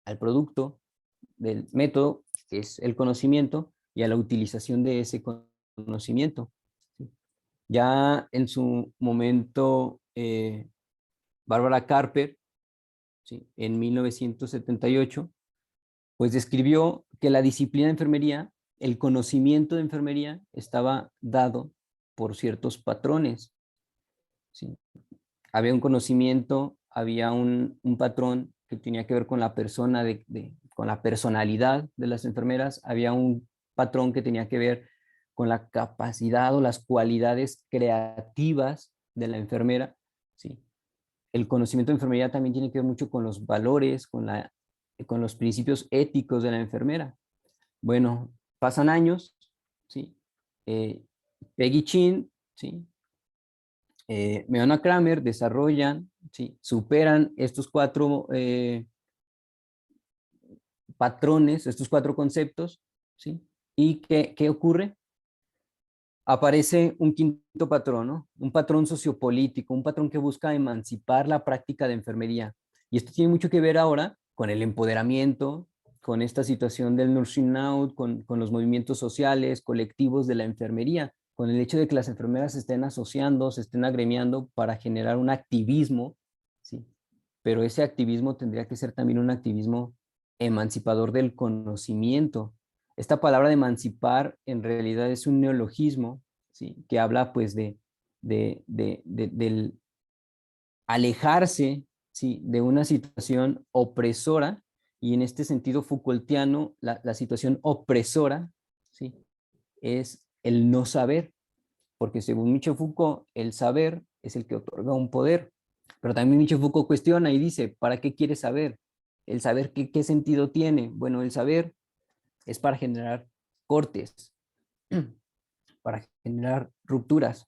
[SPEAKER 1] al producto del método, que es el conocimiento, y a la utilización de ese conocimiento. Ya en su momento, Bárbara Carper, ¿sí? En 1978, pues describió que la disciplina de enfermería, el conocimiento de enfermería, estaba dado por ciertos patrones, ¿sí? Había un conocimiento, había un patrón que tenía que ver con la persona, con la personalidad de las enfermeras, había un patrón que tenía que ver con la capacidad o las cualidades creativas de la enfermera, ¿sí? El conocimiento de enfermería también tiene que ver mucho con los valores, con los principios éticos de la enfermera. Bueno, pasan años, ¿sí? Eh, Peggy Chin, ¿sí? Meona Kramer desarrollan, ¿sí? Superan estos 4 patrones, estos 4 conceptos, ¿sí? ¿Y qué ocurre? Aparece un quinto patrón, ¿no? Un patrón sociopolítico, un patrón que busca emancipar la práctica de enfermería. Y esto tiene mucho que ver ahora con el empoderamiento, con esta situación del nursing out, con los movimientos sociales, colectivos de la enfermería, con el hecho de que las enfermeras se estén asociando, se estén agremiando para generar un activismo, ¿sí? Pero ese activismo tendría que ser también un activismo emancipador del conocimiento. Esta palabra de emancipar en realidad es un neologismo, ¿sí? Que habla pues del alejarse, ¿sí? De una situación opresora, y en este sentido Foucaultiano, la situación opresora, ¿sí? Es el no saber, porque según Michel Foucault, el saber es el que otorga un poder. Pero también Michel Foucault cuestiona y dice, ¿para qué quieres saber? ¿El saber qué sentido tiene? Bueno, el saber es para generar cortes, para generar rupturas.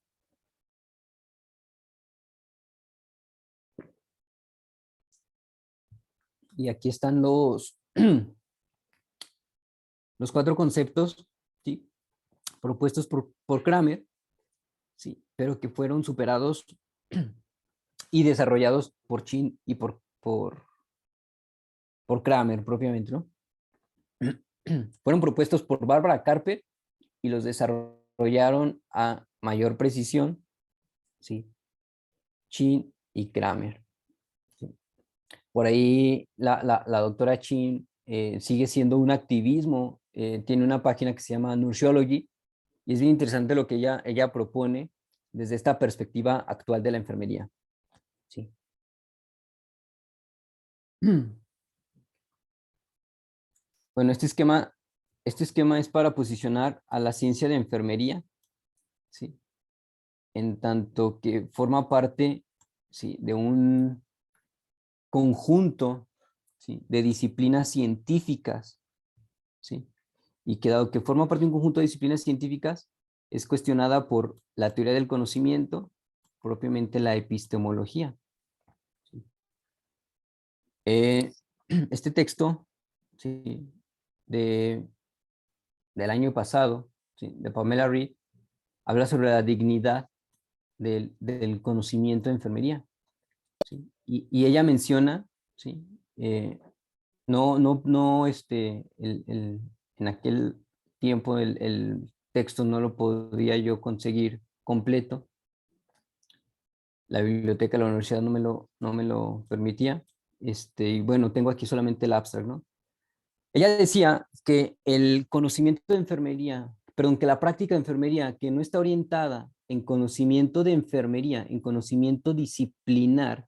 [SPEAKER 1] Y aquí están los 4 conceptos, ¿sí? Propuestos por Kramer, ¿sí? Pero que fueron superados y desarrollados por Chin y por Kramer propiamente, ¿no? Fueron propuestos por Barbara Carper y los desarrollaron a mayor precisión, ¿sí? Chin y Kramer. ¿Sí? Por ahí la doctora Chin sigue siendo un activismo, tiene una página que se llama Nurseology, y es bien interesante lo que ella propone desde esta perspectiva actual de la enfermería. ¿Sí? Bueno, este esquema es para posicionar a la ciencia de enfermería, ¿sí? En tanto que forma parte, ¿sí?, de un conjunto, ¿sí?, de disciplinas científicas, ¿sí? Y que dado que forma parte de un conjunto de disciplinas científicas, es cuestionada por la teoría del conocimiento, propiamente la epistemología. ¿Sí? Este texto, ¿sí?, del año pasado, ¿sí?, de Pamela Reed, habla sobre la dignidad del conocimiento de enfermería. ¿Sí? Y ella menciona, ¿sí?, en aquel tiempo el texto no lo podía yo conseguir completo. La biblioteca de la universidad no me lo permitía. Y bueno, tengo aquí solamente el abstract, ¿no? Ella decía que el conocimiento de enfermería, perdón, que la práctica de enfermería que no está orientada en conocimiento de enfermería, en conocimiento disciplinar,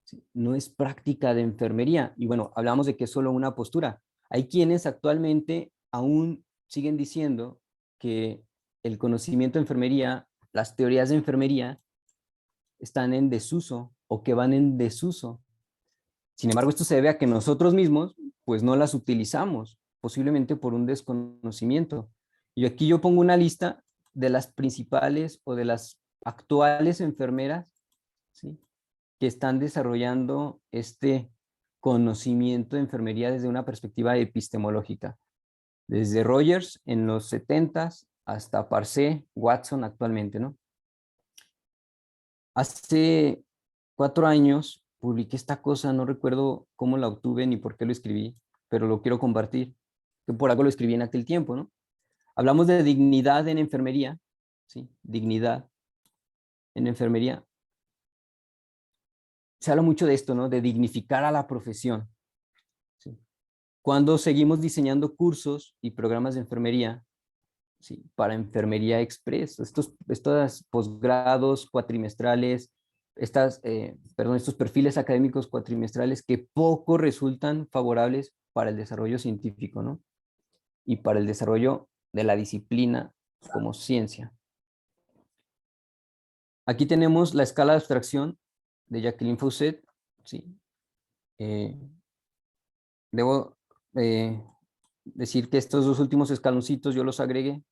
[SPEAKER 1] ¿sí?, no es práctica de enfermería. Y bueno, hablamos de que es solo una postura. Hay quienes actualmente aún siguen diciendo que el conocimiento de enfermería, las teorías de enfermería, están en desuso o que van en desuso. Sin embargo, esto se debe a que nosotros mismos, pues no las utilizamos, posiblemente por un desconocimiento. Y aquí yo pongo una lista de las principales o de las actuales enfermeras, ¿sí?, que están desarrollando este conocimiento de enfermería desde una perspectiva epistemológica. Desde Rogers en los 70s hasta Parcé, Watson actualmente, ¿no? Hace 4 años publiqué esta cosa, no recuerdo cómo la obtuve ni por qué lo escribí, pero lo quiero compartir, que por algo lo escribí en aquel tiempo, ¿no? Hablamos de dignidad en enfermería, ¿sí? Dignidad en enfermería. Se habla mucho de esto, ¿no? De dignificar a la profesión, ¿sí? Cuando seguimos diseñando cursos y programas de enfermería, ¿sí?, para enfermería express, estos posgrados cuatrimestrales, estos perfiles académicos cuatrimestrales que poco resultan favorables para el desarrollo científico, ¿no?, y para el desarrollo de la disciplina como ciencia. Aquí tenemos la escala de abstracción de Jacqueline Fauset, ¿sí? Debo decir que estos 2 últimos escaloncitos yo los agregué,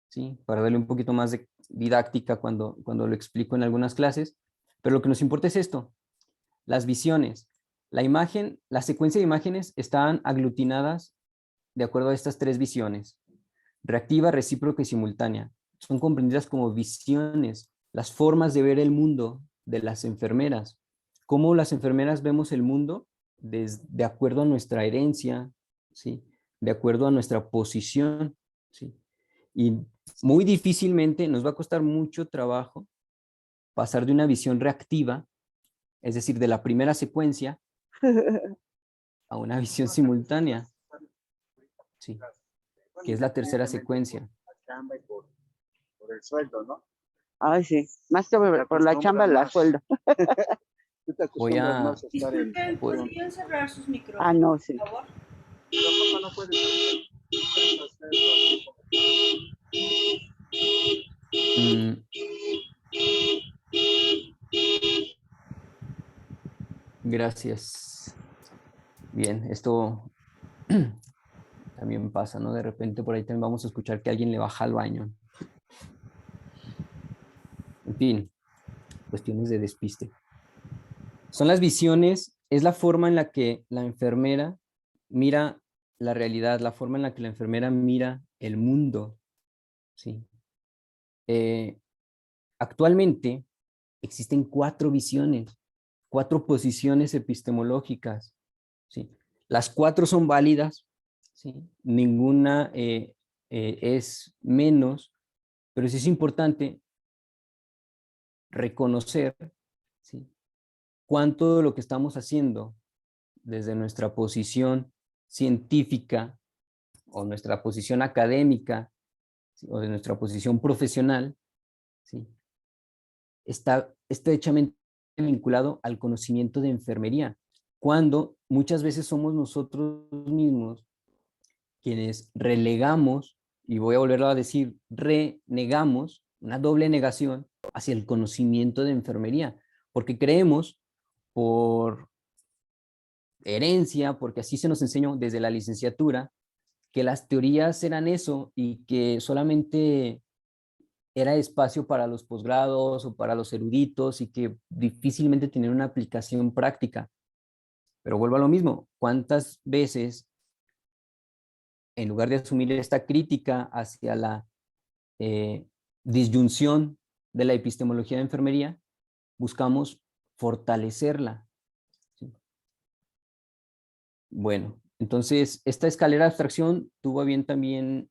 [SPEAKER 1] ¿sí?, para darle un poquito más de didáctica cuando lo explico en algunas clases, pero lo que nos importa es esto, las visiones. La imagen, la secuencia de imágenes están aglutinadas de acuerdo a estas 3 visiones: reactiva, recíproca y simultánea. Son comprendidas como visiones, las formas de ver el mundo de las enfermeras. Cómo las enfermeras vemos el mundo de acuerdo a nuestra herencia, ¿sí?, de acuerdo a nuestra posición, ¿sí? Y muy difícilmente nos va a costar mucho trabajo pasar de una visión reactiva, es decir, de la primera secuencia, a una visión simultánea, ¿sí?, que es la tercera secuencia.
[SPEAKER 3] Por el sueldo, ¿no?
[SPEAKER 4] Ay, sí, más que por la chamba, la sueldo.
[SPEAKER 3] Tú te
[SPEAKER 1] Voy
[SPEAKER 3] acostumbras
[SPEAKER 1] a...
[SPEAKER 3] más a estar en...
[SPEAKER 2] Disculpen,
[SPEAKER 1] voy-
[SPEAKER 2] ¿podrían cerrar sus
[SPEAKER 4] Ah,
[SPEAKER 2] micrófonos,
[SPEAKER 4] no, sí.
[SPEAKER 2] por favor?
[SPEAKER 3] Pero papá no puedes hacerlo.
[SPEAKER 1] mm, gracias. Bien, esto también pasa, ¿no? De repente por ahí también vamos a escuchar que alguien le baja al baño. En fin, cuestiones de despiste. Son las visiones es la forma en la que la enfermera mira la realidad, la forma en la que la enfermera mira el mundo, ¿sí? Actualmente existen 4 visiones, 4 posiciones epistemológicas, ¿sí? Las 4 son válidas, ¿sí? Ninguna es menos, pero sí es importante reconocer, ¿sí?, cuánto de lo que estamos haciendo desde nuestra posición científica o nuestra posición académica, ¿sí?, o de nuestra posición profesional, ¿sí?, está estrechamente vinculado al conocimiento de enfermería, cuando muchas veces somos nosotros mismos quienes relegamos, y voy a volverlo a decir, renegamos, una doble negación hacia el conocimiento de enfermería, porque creemos por herencia, porque así se nos enseñó desde la licenciatura, que las teorías eran eso y que solamente era espacio para los posgrados o para los eruditos y que difícilmente tenían una aplicación práctica. Pero vuelvo a lo mismo, ¿cuántas veces en lugar de asumir esta crítica hacia la disyunción de la epistemología de enfermería, buscamos fortalecerla? ¿Sí? Bueno, entonces esta escalera de abstracción tuvo a bien también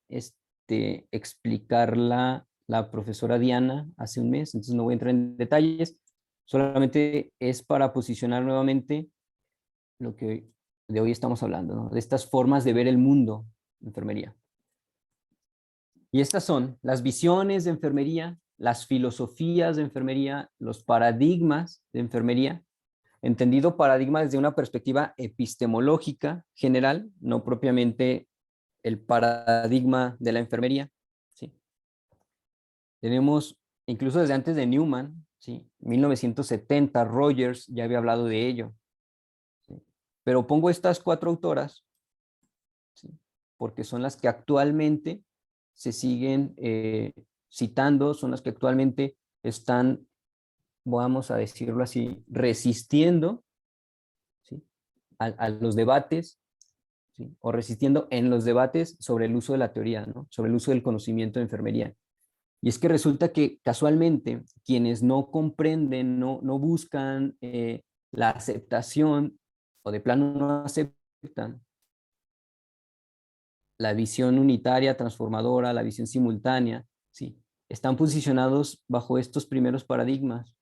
[SPEAKER 1] explicarla la profesora Diana hace un mes, entonces no voy a entrar en detalles, solamente es para posicionar nuevamente lo que de hoy estamos hablando, ¿no?, de estas formas de ver el mundo de enfermería. Y estas son las visiones de enfermería, las filosofías de enfermería, los paradigmas de enfermería, entendido paradigma desde una perspectiva epistemológica general, no propiamente el paradigma de la enfermería, ¿sí? Tenemos, incluso desde antes de Newman, ¿sí?, 1970, Rogers ya había hablado de ello, ¿sí? Pero pongo estas 4 autoras, ¿sí?, porque son las que actualmente se siguen citando, son las que actualmente están, vamos a decirlo así, resistiendo, ¿sí?, a los debates, ¿sí?, o resistiendo en los debates sobre el uso de la teoría, ¿no?, sobre el uso del conocimiento de enfermería. Y es que resulta que casualmente quienes no comprenden, no buscan la aceptación o de plano no aceptan la visión unitaria, transformadora, la visión simultánea, ¿sí?, están posicionados bajo estos primeros paradigmas,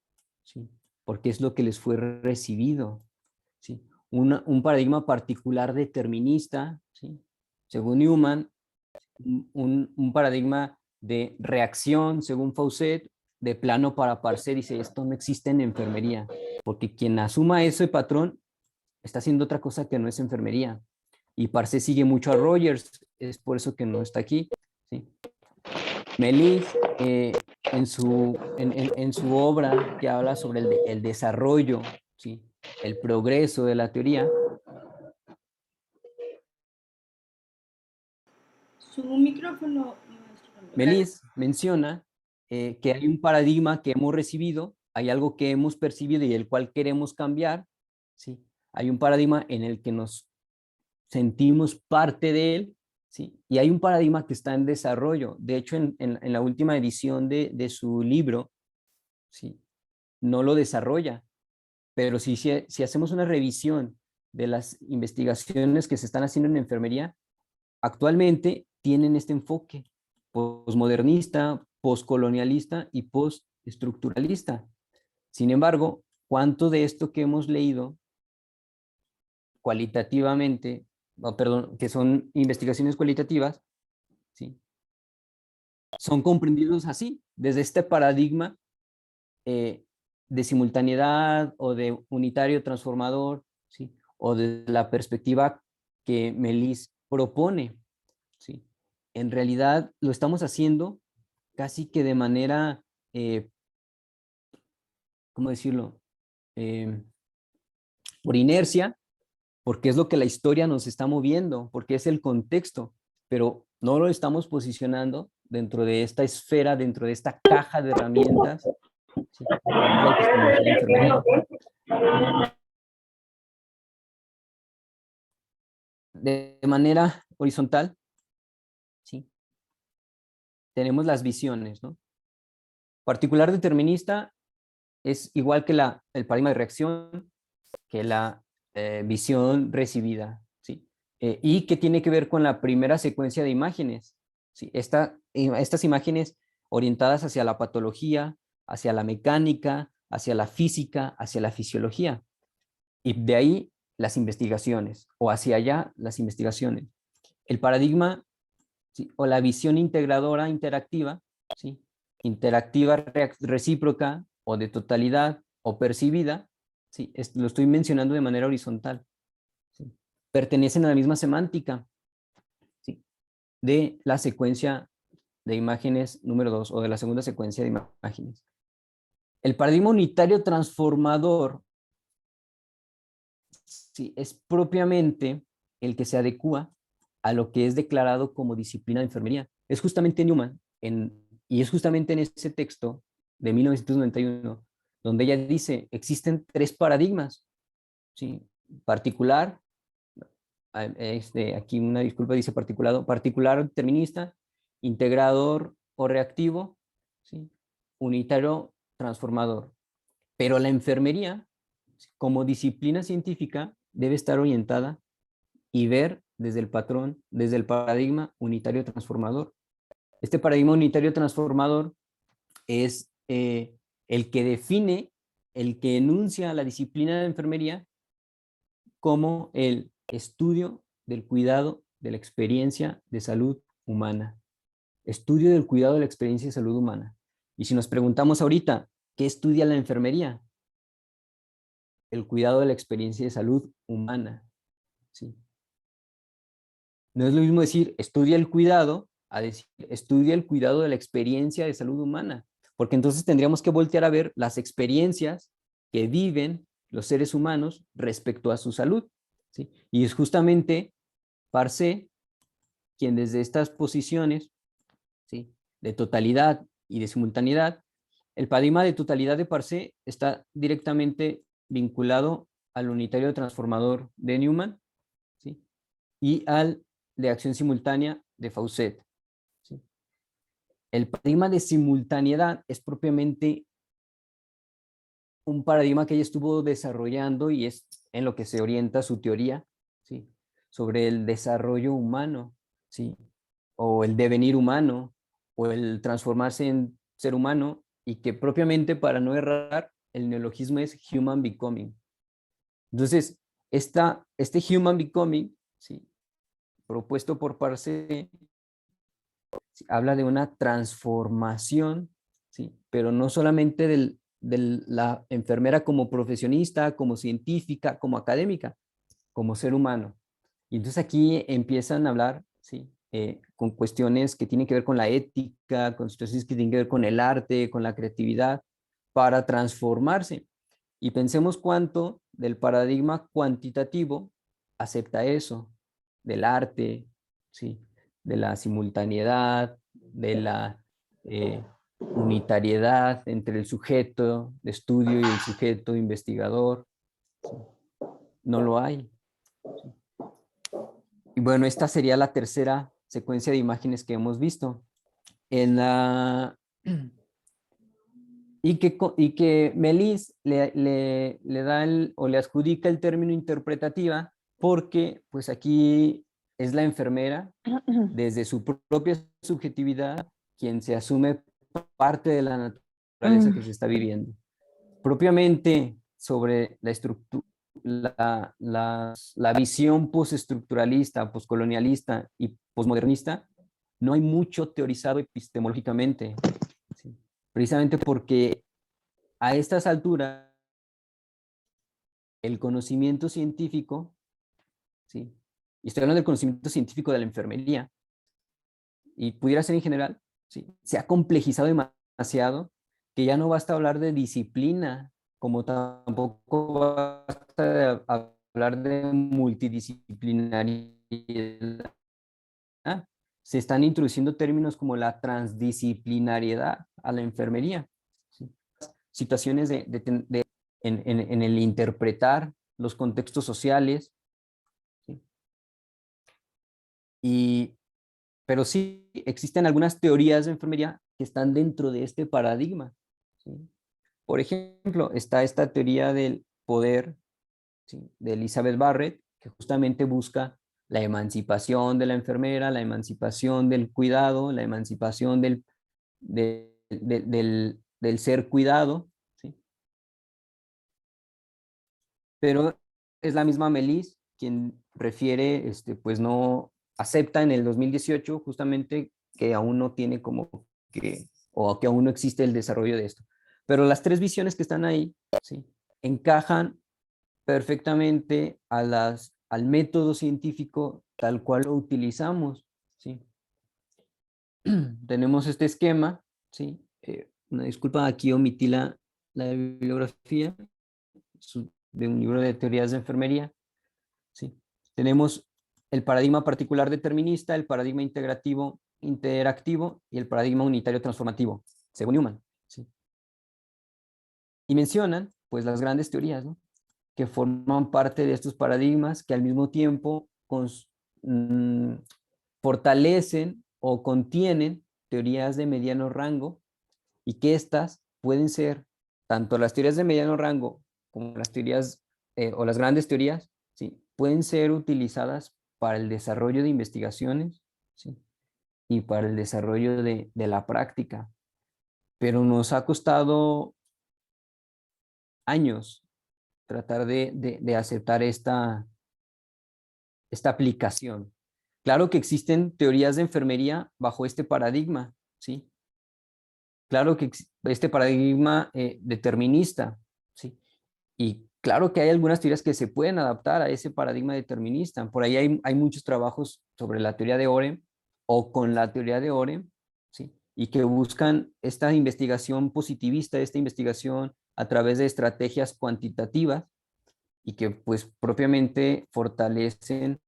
[SPEAKER 1] ¿sí?, porque es lo que les fue recibido, ¿sí? Un paradigma particular determinista, ¿sí?, según Newman, un paradigma de reacción, según Faucet, de plano para Parcet, dice, esto no existe en enfermería, porque quien asuma ese patrón está haciendo otra cosa que no es enfermería. Y Parcet sigue mucho a Rogers, es por eso que no está aquí, ¿sí? Melis, en su obra que habla sobre el desarrollo, ¿sí?, el progreso de la teoría,
[SPEAKER 2] Su micrófono, maestro.
[SPEAKER 1] Melis menciona que hay un paradigma que hemos recibido, hay algo que hemos percibido y el cual queremos cambiar, ¿sí? Hay un paradigma en el que nos sentimos parte de él, ¿sí? Y hay un paradigma que está en desarrollo. De hecho, en la última edición de su libro, ¿sí?, no lo desarrolla, pero si hacemos una revisión de las investigaciones que se están haciendo en enfermería, actualmente tienen este enfoque posmodernista, postcolonialista y postestructuralista. Sin embargo, ¿cuánto de esto que hemos leído cualitativamente, perdón, que son investigaciones cualitativas, ¿sí?, son comprendidos así, desde este paradigma de simultaneidad o de unitario transformador, ¿sí?, o de la perspectiva que Melis propone, ¿sí? En realidad lo estamos haciendo casi que de manera, ¿cómo decirlo? Em, por inercia, porque es lo que la historia nos está moviendo, porque es el contexto, pero no lo estamos posicionando dentro de esta esfera, dentro de esta caja de herramientas, ¿sí?, que es la epistemología de enfermería. de manera horizontal, ¿sí? Tenemos las visiones, ¿no? Particular determinista es igual que el paradigma de reacción, que la visión recibida, ¿sí? Y que tiene que ver con la primera secuencia de imágenes, ¿sí? Estas imágenes orientadas hacia la patología, hacia la mecánica, hacia la física, hacia la fisiología. Y de ahí las investigaciones, o hacia allá las investigaciones. El paradigma, ¿sí? O la visión integradora interactiva, ¿sí? Interactiva recíproca, o de totalidad, o percibida, ¿sí? Lo estoy mencionando de manera horizontal, ¿sí? Pertenecen a la misma semántica, ¿sí? De la secuencia de imágenes número 2, o de la segunda secuencia de imágenes. El paradigma unitario transformador, sí, es propiamente el que se adecua a lo que es declarado como disciplina de enfermería. Es justamente Newman, y es justamente en ese texto de 1991, donde ella dice, existen 3 paradigmas, ¿sí? Particular, aquí una disculpa, dice particular determinista, integrador o reactivo, ¿sí? Unitario transformador. Pero la enfermería, como disciplina científica, debe estar orientada y ver desde el patrón, desde el paradigma unitario transformador. Este paradigma unitario transformador es el que define, el que enuncia la disciplina de enfermería como el estudio del cuidado de la experiencia de salud humana. Estudio del cuidado de la experiencia de salud humana. Y si nos preguntamos ahorita, ¿qué estudia la enfermería? El cuidado de la experiencia de salud humana, ¿sí? No es lo mismo decir estudia el cuidado a decir estudia el cuidado de la experiencia de salud humana, porque entonces tendríamos que voltear a ver las experiencias que viven los seres humanos respecto a su salud, ¿sí? Y es justamente Parcé quien desde estas posiciones, ¿sí? De totalidad y de simultaneidad, el paradigma de totalidad de Parcé está directamente vinculado al unitario transformador de Newman, ¿sí? Y al de acción simultánea de Faucet, ¿sí? El paradigma de simultaneidad es propiamente un paradigma que ella estuvo desarrollando y es en lo que se orienta su teoría, ¿sí? Sobre el desarrollo humano, ¿sí? O el devenir humano, o el transformarse en ser humano, y que propiamente, para no errar, el neologismo es human becoming. Entonces, este human becoming, ¿sí? Propuesto por Parcé, ¿sí? Habla de una transformación, ¿sí? Pero no solamente de la enfermera como profesionista, como científica, como académica, como ser humano. Y entonces aquí empiezan a hablar, ¿sí? Con cuestiones que tienen que ver con la ética, con situaciones que tienen que ver con el arte, con la creatividad, para transformarse. Y pensemos cuánto del paradigma cuantitativo acepta eso, del arte, ¿sí? De la simultaneidad, de la unitariedad entre el sujeto de estudio y el sujeto investigador. ¿Sí? No lo hay. ¿Sí? Y bueno, esta sería la tercera secuencia de imágenes que hemos visto. En la... Y que Melis le da o le adjudica el término interpretativa porque pues aquí es la enfermera desde su propia subjetividad quien se asume parte de la naturaleza que se está viviendo. Propiamente sobre la estructura, la visión postestructuralista, postcolonialista y postmodernista, no hay mucho teorizado epistemológicamente, ¿sí? Precisamente porque a estas alturas el conocimiento científico, ¿sí? Y estoy hablando del conocimiento científico de la enfermería, y pudiera ser en general, ¿sí? Se ha complejizado demasiado que ya no basta hablar de disciplina, como tampoco basta hablar de multidisciplinariedad. Se están introduciendo términos como la transdisciplinariedad a la enfermería, ¿sí? Situaciones en el interpretar los contextos sociales, ¿sí? Pero sí existen algunas teorías de enfermería que están dentro de este paradigma, ¿sí? Por ejemplo, está esta teoría del poder, ¿sí?, de Elizabeth Barrett, que justamente busca la emancipación de la enfermera, la emancipación del cuidado, la emancipación del ser cuidado, ¿sí? Pero es la misma Melis quien refiere, pues no acepta en el 2018 justamente que aún no tiene como que, o que aún no existe el desarrollo de esto. Pero las tres visiones que están ahí, ¿sí?, encajan perfectamente al método científico tal cual lo utilizamos, ¿sí? Tenemos este esquema, ¿sí? Una disculpa, aquí omití la bibliografía de un libro de teorías de enfermería, ¿sí? Tenemos el paradigma particular determinista, el paradigma integrativo interactivo y el paradigma unitario transformativo, según Newman, ¿sí? Y mencionan, pues, las grandes teorías, ¿no?, que forman parte de estos paradigmas que al mismo tiempo fortalecen o contienen teorías de mediano rango, y que estas pueden ser tanto las teorías de mediano rango como las teorías o las grandes teorías, ¿sí?, pueden ser utilizadas para el desarrollo de investigaciones, ¿sí?, y para el desarrollo de la práctica. Pero nos ha costado años tratar de aceptar esta aplicación. Claro que existen teorías de enfermería bajo este paradigma, ¿sí? Claro que este paradigma determinista, ¿sí? Y claro que hay algunas teorías que se pueden adaptar a ese paradigma determinista. Por ahí hay muchos trabajos sobre la teoría de Orem o con la teoría de Orem, ¿sí?, y que buscan esta investigación positivista, esta investigación a través de estrategias cuantitativas y que pues propiamente fortalecen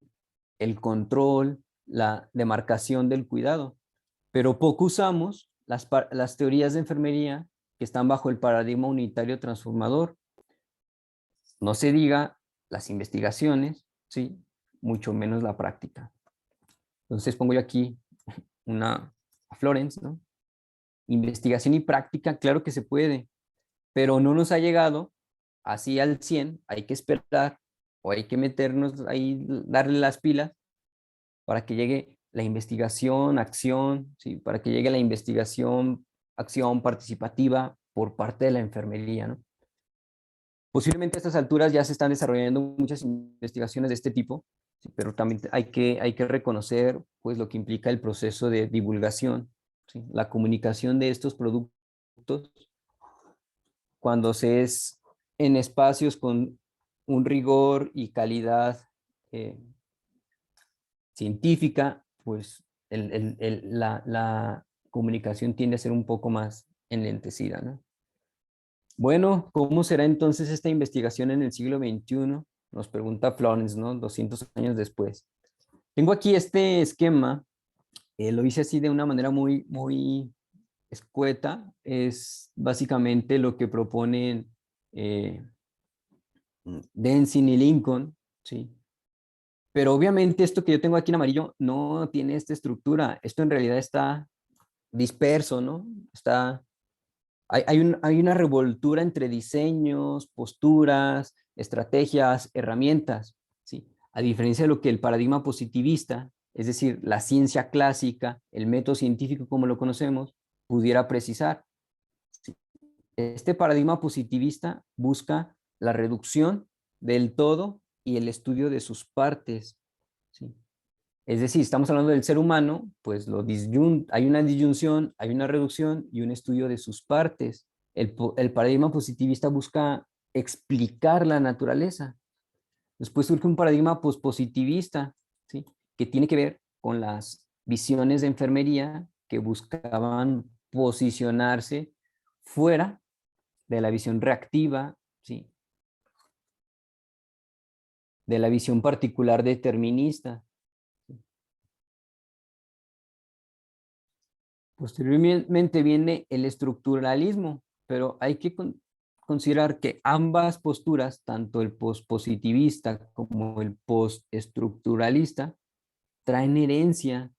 [SPEAKER 1] el control, la demarcación del cuidado. Pero poco usamos las teorías de enfermería que están bajo el paradigma unitario transformador. No se diga las investigaciones, ¿sí?, mucho menos la práctica. Entonces pongo yo aquí a Florence, ¿no? Investigación y práctica, claro que se puede, pero no nos ha llegado así al 100, hay que esperar o hay que meternos ahí, darle las pilas para que llegue la investigación, acción, ¿sí?, para que llegue la investigación, acción participativa por parte de la enfermería, ¿no? Posiblemente a estas alturas ya se están desarrollando muchas investigaciones de este tipo, ¿sí?, pero también hay que reconocer pues lo que implica el proceso de divulgación, ¿sí?, la comunicación de estos productos cuando se es en espacios con un rigor y calidad eh, científica, pues la comunicación tiende a ser un poco más enlentecida, ¿no? Bueno, ¿cómo será entonces esta investigación en el siglo XXI? Nos pregunta Florence, ¿no?, 200 años después. Tengo aquí este esquema, lo hice así de una manera muy escueta, es básicamente lo que proponen eh, Denzin y Lincoln, ¿sí? Pero obviamente esto que yo tengo aquí en amarillo no tiene esta estructura, esto en realidad está disperso, ¿no? Hay una revoltura entre diseños, posturas, estrategias, herramientas, ¿sí? A diferencia de lo que el paradigma positivista, es decir, la ciencia clásica, el método científico como lo conocemos, pudiera precisar, ¿sí? Este paradigma positivista busca la reducción del todo y el estudio de sus partes, ¿sí? Es decir, estamos hablando del ser humano, pues hay una disyunción, hay una reducción y un estudio de sus partes. El paradigma positivista busca explicar la naturaleza. Después surge un paradigma pospositivista, ¿sí?, que tiene que ver con las visiones de enfermería que buscaban posicionarse fuera de la visión reactiva, ¿sí?, de la visión particular determinista. Posteriormente viene el estructuralismo, pero hay que considerar que ambas posturas, tanto el pospositivista como el postestructuralista, traen herencia,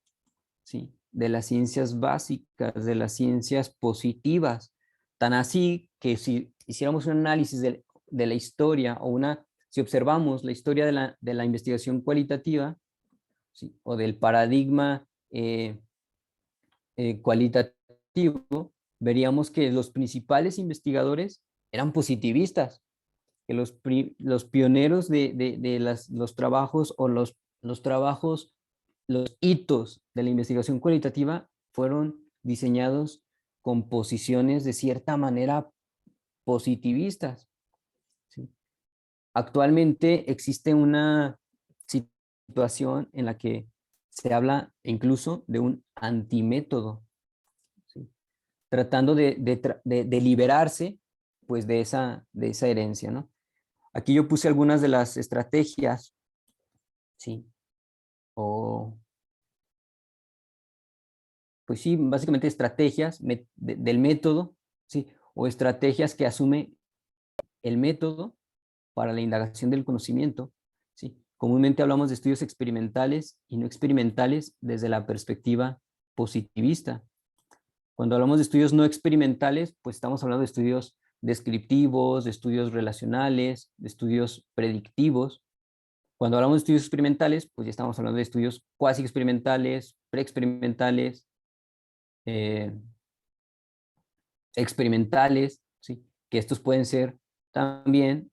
[SPEAKER 1] ¿sí?, de las ciencias básicas, de las ciencias positivas. Tan así que si hiciéramos un análisis de la historia si observamos la historia de la investigación cualitativa, ¿sí?, o del paradigma cualitativo, veríamos que los principales investigadores eran positivistas, que los pioneros de los trabajos o los trabajos, los hitos de la investigación cualitativa fueron diseñados con posiciones de cierta manera positivistas, ¿sí? Actualmente existe una situación en la que se habla incluso de un antimétodo, ¿sí?, tratando de liberarse pues de esa herencia, ¿no? Aquí yo puse algunas de las estrategias, ¿sí? O, pues sí, básicamente estrategias del método, ¿sí? O estrategias que asume el método para la indagación del conocimiento, ¿sí? Comúnmente hablamos de estudios experimentales y no experimentales desde la perspectiva positivista. Cuando hablamos de estudios no experimentales, pues estamos hablando de estudios descriptivos, de estudios relacionales, de estudios predictivos. Cuando hablamos de estudios experimentales, pues ya estamos hablando de estudios cuasi experimentales, preexperimentales, eh, experimentales, ¿sí?, que estos pueden ser también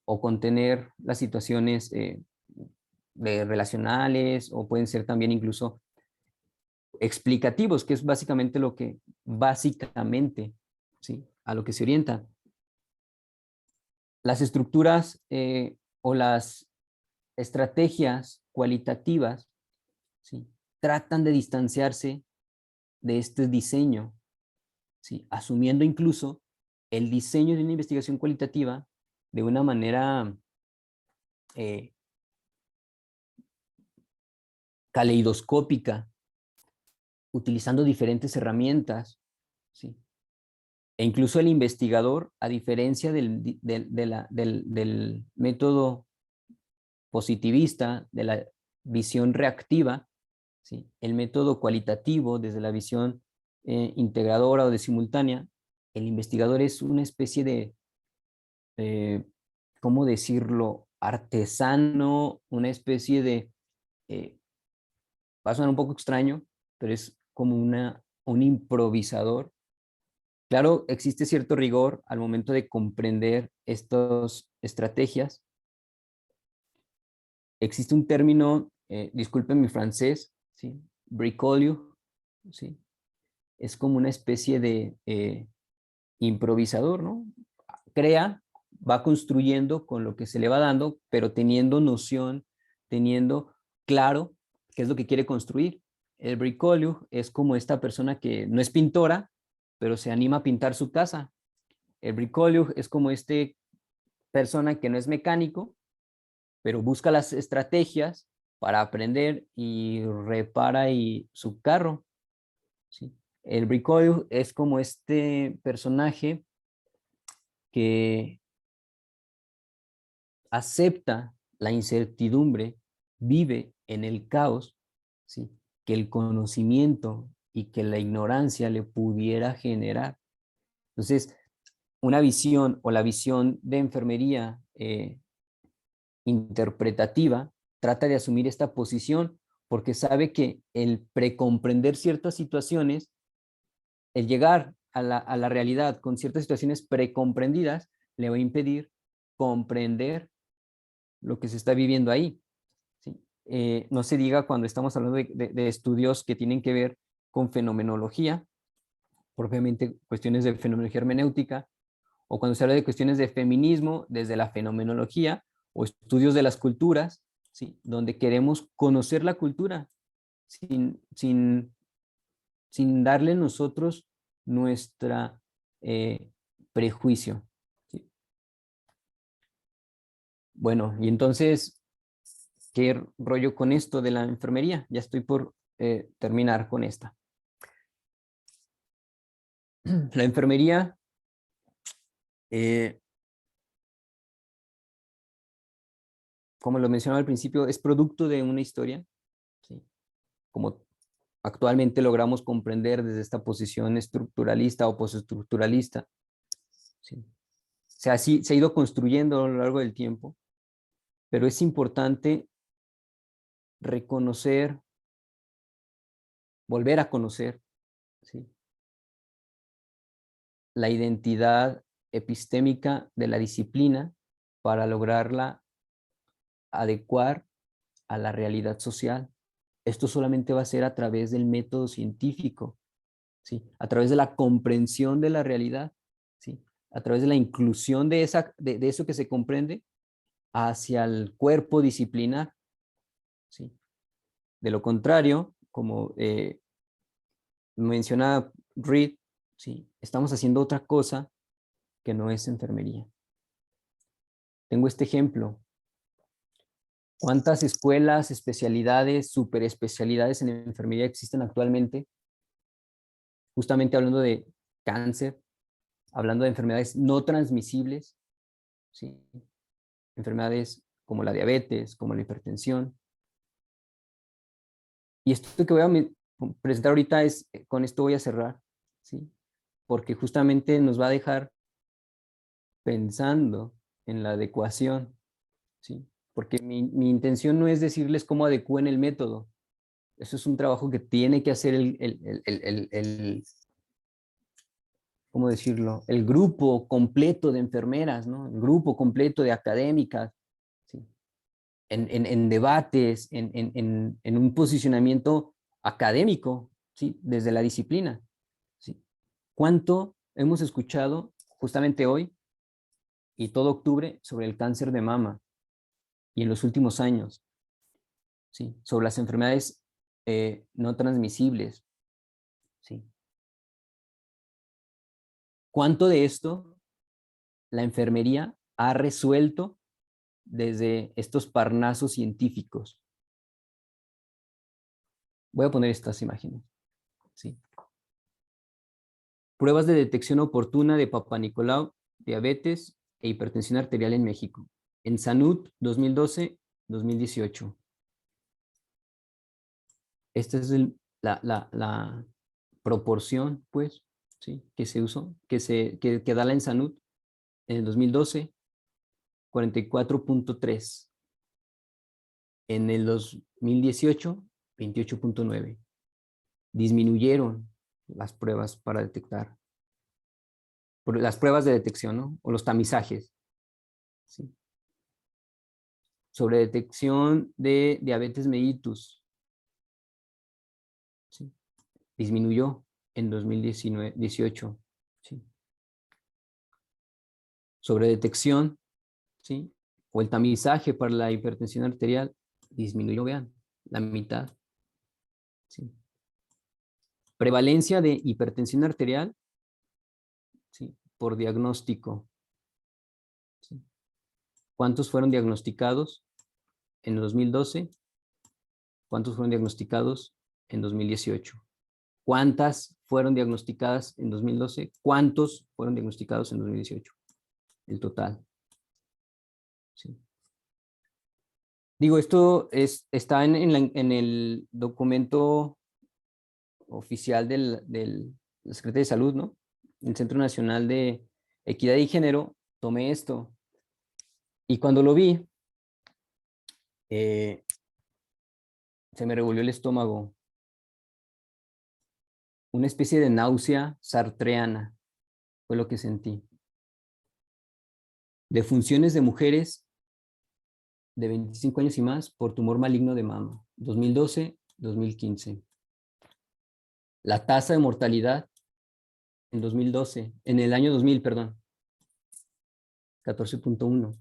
[SPEAKER 1] o contener las situaciones de relacionales, o pueden ser también incluso explicativos, que es básicamente ¿sí?, a lo que se orienta. Las estructuras o las estrategias cualitativas, ¿sí?, tratan de distanciarse de este diseño, ¿sí?, asumiendo incluso el diseño de una investigación cualitativa de una manera eh, caleidoscópica, utilizando diferentes herramientas, ¿sí? E incluso el investigador, a diferencia del método positivista, de la visión reactiva, ¿sí?, el método cualitativo, desde la visión integradora o de simultánea, el investigador es una especie de, ¿cómo decirlo?, artesano, una especie eh, va a sonar un poco extraño, pero es como un improvisador. Claro, existe cierto rigor al momento de comprender estas estrategias. Existe un término, disculpen mi francés, ¿sí?, bricolio, ¿sí?, es como una especie de improvisador, ¿no? Crea, va construyendo con lo que se le va dando, pero teniendo noción, teniendo claro qué es lo que quiere construir. El bricolio es como esta persona que no es pintora, pero se anima a pintar su casa. El bricolio es como este persona que no es mecánico, pero busca las estrategias para aprender y repara su carro, ¿sí? El bricolio es como este personaje que acepta la incertidumbre, vive en el caos, ¿sí?, que el conocimiento y que la ignorancia le pudiera generar. Entonces, una visión o la visión de enfermería interpretativa trata de asumir esta posición porque sabe que el precomprender ciertas situaciones, el llegar a la realidad con ciertas situaciones precomprendidas, le va a impedir comprender lo que se está viviendo ahí, ¿sí? No se diga cuando estamos hablando de estudios que tienen que ver con fenomenología, propiamente cuestiones de fenomenología hermenéutica, o cuando se habla de cuestiones de feminismo desde la fenomenología o estudios de las culturas, ¿sí?, donde queremos conocer la cultura sin darle nosotros nuestra prejuicio, ¿sí? Bueno, y entonces, ¿qué rollo con esto de la enfermería? Ya estoy por terminar con esta. La enfermería como lo mencionaba al principio, es producto de una historia, como actualmente logramos comprender desde esta posición estructuralista o postestructuralista. ¿Sí? Se ha ido construyendo a lo largo del tiempo, pero es importante reconocer, volver a conocer, ¿sí?, la identidad epistémica de la disciplina para lograrla adecuar a la realidad social. Esto solamente va a ser a través del método científico, ¿sí?, a través de la comprensión de la realidad, ¿sí?, a través de la inclusión de eso que se comprende hacia el cuerpo disciplinar, ¿sí? De lo contrario, como menciona Reed, ¿sí?, estamos haciendo otra cosa que no es enfermería. Tengo este ejemplo. ¿Cuántas escuelas, especialidades, superespecialidades en enfermería existen actualmente? Justamente hablando de cáncer, hablando de enfermedades no transmisibles, ¿sí?, enfermedades como la diabetes, como la hipertensión. Y esto que voy a presentar ahorita con esto voy a cerrar, ¿sí?, porque justamente nos va a dejar pensando en la adecuación, ¿sí? Porque mi intención no es decirles cómo adecúen el método. Eso es un trabajo que tiene que hacer ¿cómo decirlo?, el grupo completo de enfermeras, ¿no?, el grupo completo de académicas, ¿sí?, en debates, en un posicionamiento académico, ¿sí?, desde la disciplina, ¿sí? ¿Cuánto hemos escuchado justamente hoy y todo octubre sobre el cáncer de mama y en los últimos años, ¿sí?, sobre las enfermedades no transmisibles, ¿sí? ¿Cuánto de esto la enfermería ha resuelto desde estos parnasos científicos? Voy a poner estas imágenes, ¿sí? Pruebas de detección oportuna de Papá Nicolau, diabetes e hipertensión arterial en México. En Sanud 2012-2018. Esta es la proporción, pues, ¿sí?, que se usó, que da la Ensanud en el 2012, 44.3. En el 2018, 28.9. Disminuyeron las pruebas para detectar, las pruebas de detección, ¿no?, o los tamizajes, ¿sí? Sobre detección de diabetes mellitus, ¿sí?, disminuyó en 2018, ¿sí? Sobre detección, ¿sí?, o el tamizaje para la hipertensión arterial, disminuyó, vean, la mitad, ¿sí? Prevalencia de hipertensión arterial, ¿sí?, por diagnóstico, ¿sí? ¿Cuántos fueron diagnosticados en 2012? ¿Cuántos fueron diagnosticados en 2018? ¿Cuántas fueron diagnosticadas en 2012? ¿Cuántos fueron diagnosticados en 2018? El total, ¿sí? Digo, esto está en el documento oficial de la Secretaría de Salud, ¿no? El Centro Nacional de Equidad y Género. Tomé esto y cuando lo vi, se me revolvió el estómago. Una especie de náusea sartreana fue lo que sentí. Defunciones de mujeres de 25 años y más por tumor maligno de mama, 2012-2015. La tasa de mortalidad en 2012, en el año 2000, perdón, 14.1.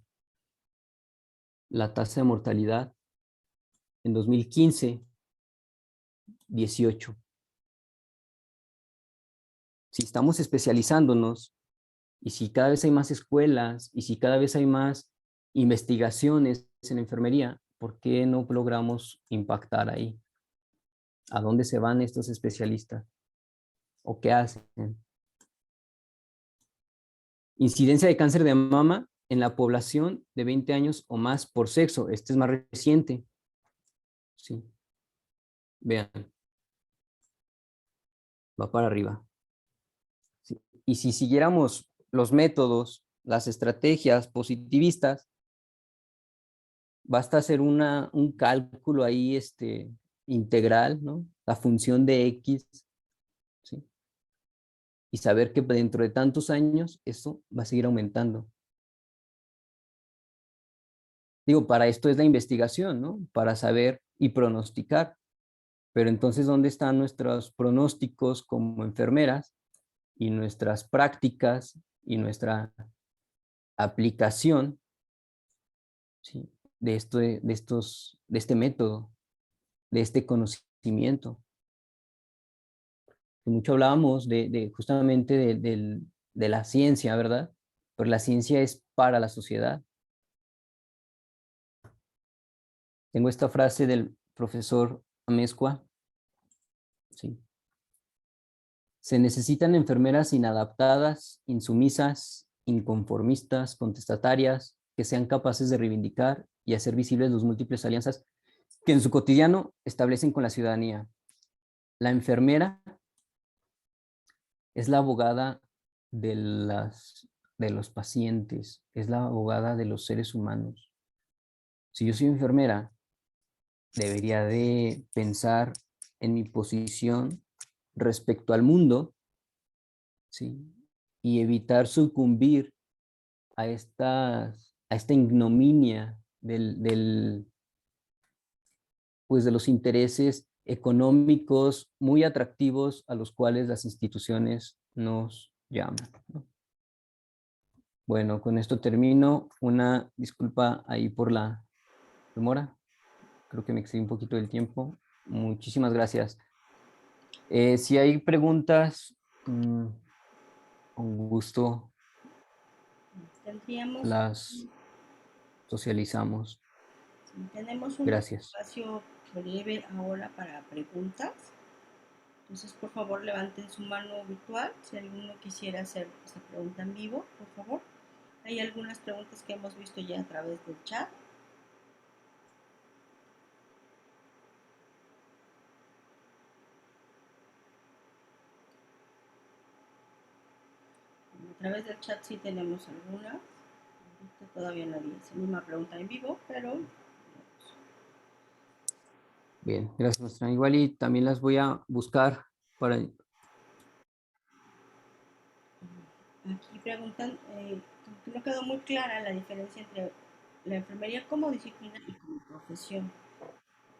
[SPEAKER 1] La tasa de mortalidad en 2015, 18. Si estamos especializándonos y si cada vez hay más escuelas y si cada vez hay más investigaciones en enfermería, ¿por qué no logramos impactar ahí? ¿A dónde se van estos especialistas? ¿O qué hacen? Incidencia de cáncer de mama en la población de 20 años o más por sexo. Este es más reciente. Sí. Vean, va para arriba. Sí. Y si siguiéramos los métodos, las estrategias positivistas, basta hacer un cálculo ahí integral, ¿no? La función de X, ¿sí? Y saber que dentro de tantos años eso va a seguir aumentando. Digo, para esto es la investigación, ¿no? Para saber y pronosticar. Pero entonces, ¿dónde están nuestros pronósticos como enfermeras y nuestras prácticas y nuestra aplicación, ¿sí? de este método, de este conocimiento? Mucho hablábamos justamente de la ciencia, ¿verdad? Pero la ciencia es para la sociedad. Tengo esta frase del profesor Amezcua, ¿sí? Se necesitan enfermeras inadaptadas, insumisas, inconformistas, contestatarias, que sean capaces de reivindicar y hacer visibles las múltiples alianzas que en su cotidiano establecen con la ciudadanía. La enfermera es la abogada de, de los pacientes, es la abogada de los seres humanos. Si yo soy enfermera, debería de pensar en mi posición respecto al mundo, ¿sí? Y evitar sucumbir a esta ignominia pues de los intereses económicos muy atractivos a los cuales las instituciones nos llaman, ¿no? Bueno, con esto termino. Una disculpa ahí por la demora. Creo que me excedí un poquito del tiempo. Muchísimas gracias. Si hay preguntas, con gusto
[SPEAKER 2] Tendríamos,
[SPEAKER 1] las socializamos.
[SPEAKER 2] tenemos un
[SPEAKER 1] Gracias.
[SPEAKER 2] espacio breve ahora para preguntas. Entonces, por favor, levanten su mano virtual si alguno quisiera hacer esa pregunta en vivo, por favor. Hay algunas preguntas que hemos visto ya a través del chat. A través del chat sí tenemos algunas. Ahorita todavía nadie se anima a preguntar en vivo, pero
[SPEAKER 1] Bien, gracias, maestra. Igual y también las voy a buscar para...
[SPEAKER 2] aquí preguntan, que no quedó muy clara la diferencia entre la enfermería como disciplina y como profesión.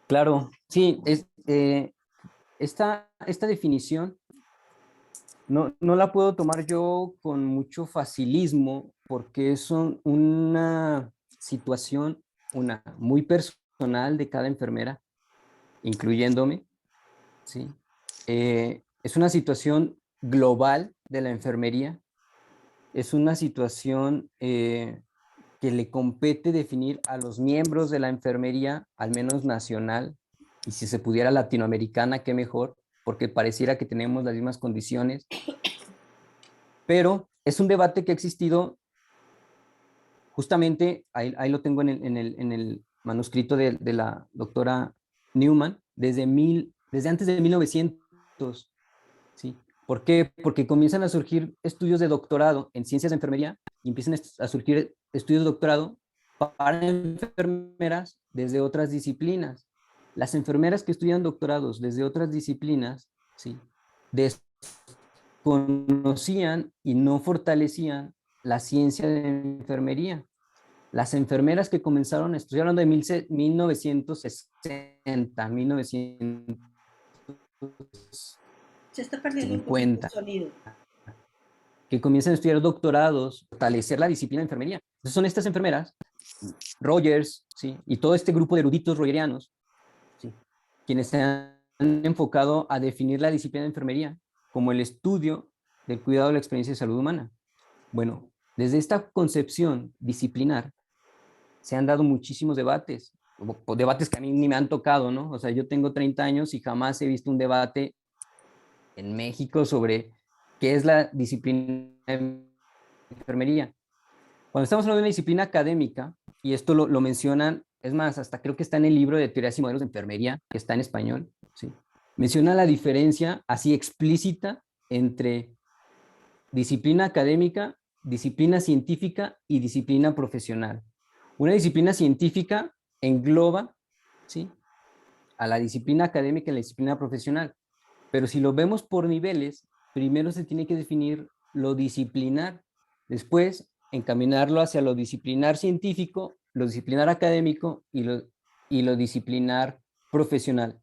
[SPEAKER 1] Claro, sí, esta definición no la puedo tomar yo con mucho facilismo porque es una situación, muy personal de cada enfermera, incluyéndome, ¿sí? Es una situación global de la enfermería, es una situación que le compete definir a los miembros de la enfermería, al menos nacional, y si se pudiera latinoamericana, qué mejor, porque pareciera que tenemos las mismas condiciones, pero es un debate que ha existido justamente, ahí lo tengo en el manuscrito de la doctora Newman, desde antes de 1900, ¿sí? ¿Por qué? Porque comienzan a surgir estudios de doctorado en ciencias de enfermería y empiezan a surgir estudios de doctorado para enfermeras desde otras disciplinas. Las enfermeras que estudian doctorados desde otras disciplinas, ¿sí? Desconocían y no fortalecían la ciencia de enfermería. Las enfermeras que comenzaron, estoy hablando de 1960, 1950,
[SPEAKER 2] Se está perdiendo un poquito el sonido.
[SPEAKER 1] que comienzan a estudiar doctorados, fortalecer la disciplina de enfermería. Entonces son estas enfermeras, Rogers, ¿sí? Y todo este grupo de eruditos rogerianos, ¿sí? Quienes se han enfocado a definir la disciplina de enfermería como el estudio del cuidado de la experiencia de salud humana. Bueno, desde esta concepción disciplinar se han dado muchísimos debates, debates que a mí ni me han tocado, ¿no? O sea, yo tengo 30 años y jamás he visto un debate en México sobre qué es la disciplina de enfermería. Cuando estamos hablando de una disciplina académica, y esto lo mencionan es más, hasta creo que está en el libro de Teorías y Modelos de Enfermería, que está en español, ¿sí? Menciona la diferencia así explícita entre disciplina académica, disciplina científica y disciplina profesional. Una disciplina científica engloba, ¿sí?, a la disciplina académica y la disciplina profesional. Pero si lo vemos por niveles, primero se tiene que definir lo disciplinar, después encaminarlo hacia lo disciplinar científico, lo disciplinar académico y lo disciplinar profesional.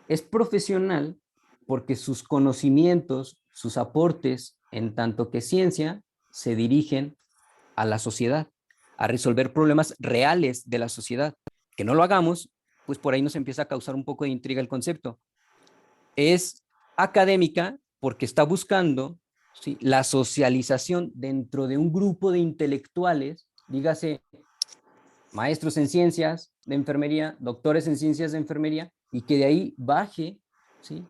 [SPEAKER 1] Es profesional porque sus conocimientos, sus aportes, en tanto que ciencia, se dirigen a la sociedad, a resolver problemas reales de la sociedad. Que no lo hagamos, pues por ahí nos empieza a causar un poco de intriga el concepto. Es académica porque está buscando, ¿sí?, la socialización dentro de un grupo de intelectuales, dígase maestros en ciencias de enfermería, doctores en ciencias de enfermería, y que de ahí baje, ¿sí?,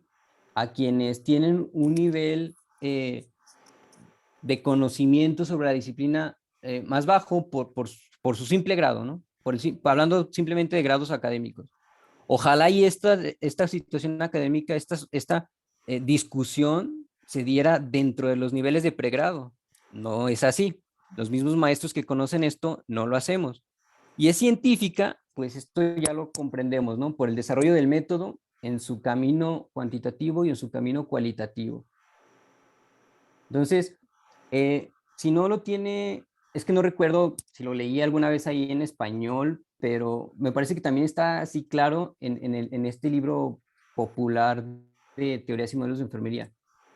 [SPEAKER 1] a quienes tienen un nivel de conocimiento sobre la disciplina más bajo por su simple grado, ¿no? Hablando simplemente de grados académicos. Ojalá y esta situación académica, esta discusión se diera dentro de los niveles de pregrado. No es así. Los mismos maestros que conocen esto no lo hacemos. Y es científica, pues esto ya lo comprendemos, ¿no? Por el desarrollo del método en su camino cuantitativo y en su camino cualitativo. Entonces, si no lo tiene, es que no recuerdo si lo leí alguna vez ahí en español, pero me parece que también está así claro en este libro popular de Teorías y Modelos de Enfermería,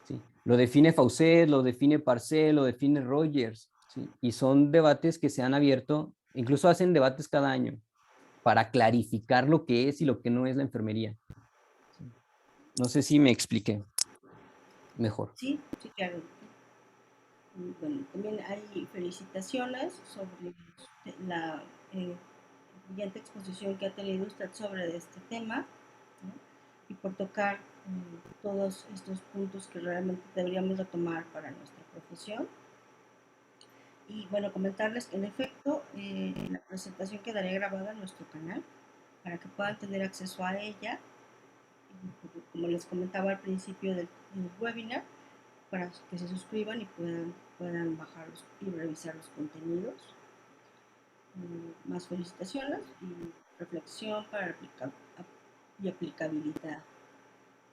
[SPEAKER 1] ¿sí? Lo define Faucet, lo define Parcel, lo define Rogers, ¿sí? Y son debates que se han abierto, incluso hacen debates cada año para clarificar lo que es y lo que no es la enfermería. No sé si me expliqué mejor.
[SPEAKER 2] Sí, sí, claro. Y bueno, también hay felicitaciones sobre la brillante exposición que ha tenido usted sobre este tema, ¿no? Y por tocar todos estos puntos que realmente deberíamos retomar para nuestra profesión. Y bueno, comentarles que en efecto la presentación quedará grabada en nuestro canal para que puedan tener acceso a ella. Y como les comentaba al principio del webinar, para que se suscriban y puedan bajarlos y revisar los contenidos. Más felicitaciones y reflexión para y aplicabilidad.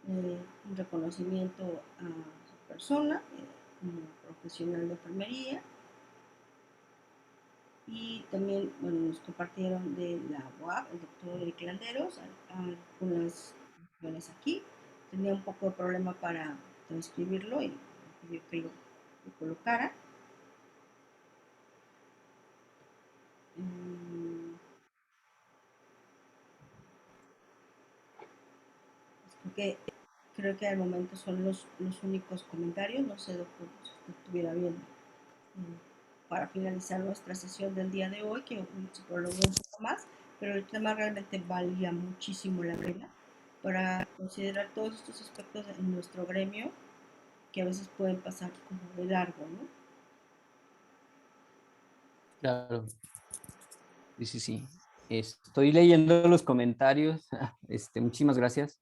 [SPEAKER 2] Un reconocimiento a su persona como profesional de enfermería. Y también, bueno, nos compartieron de la UAP, el doctor Eric Landeros, algunas opciones aquí. Tenía un poco de problema para transcribirlo y pidió que lo colocara. Porque creo que al momento son los únicos comentarios. No sé, doctor, si usted estuviera bien para finalizar nuestra sesión del día de hoy, que se prolongó un poco más, pero el tema realmente valía muchísimo la pena para considerar todos estos aspectos en nuestro gremio que a veces pueden pasar como de largo, ¿no?
[SPEAKER 1] Claro. Sí, sí, sí. Estoy leyendo los comentarios. Muchísimas gracias.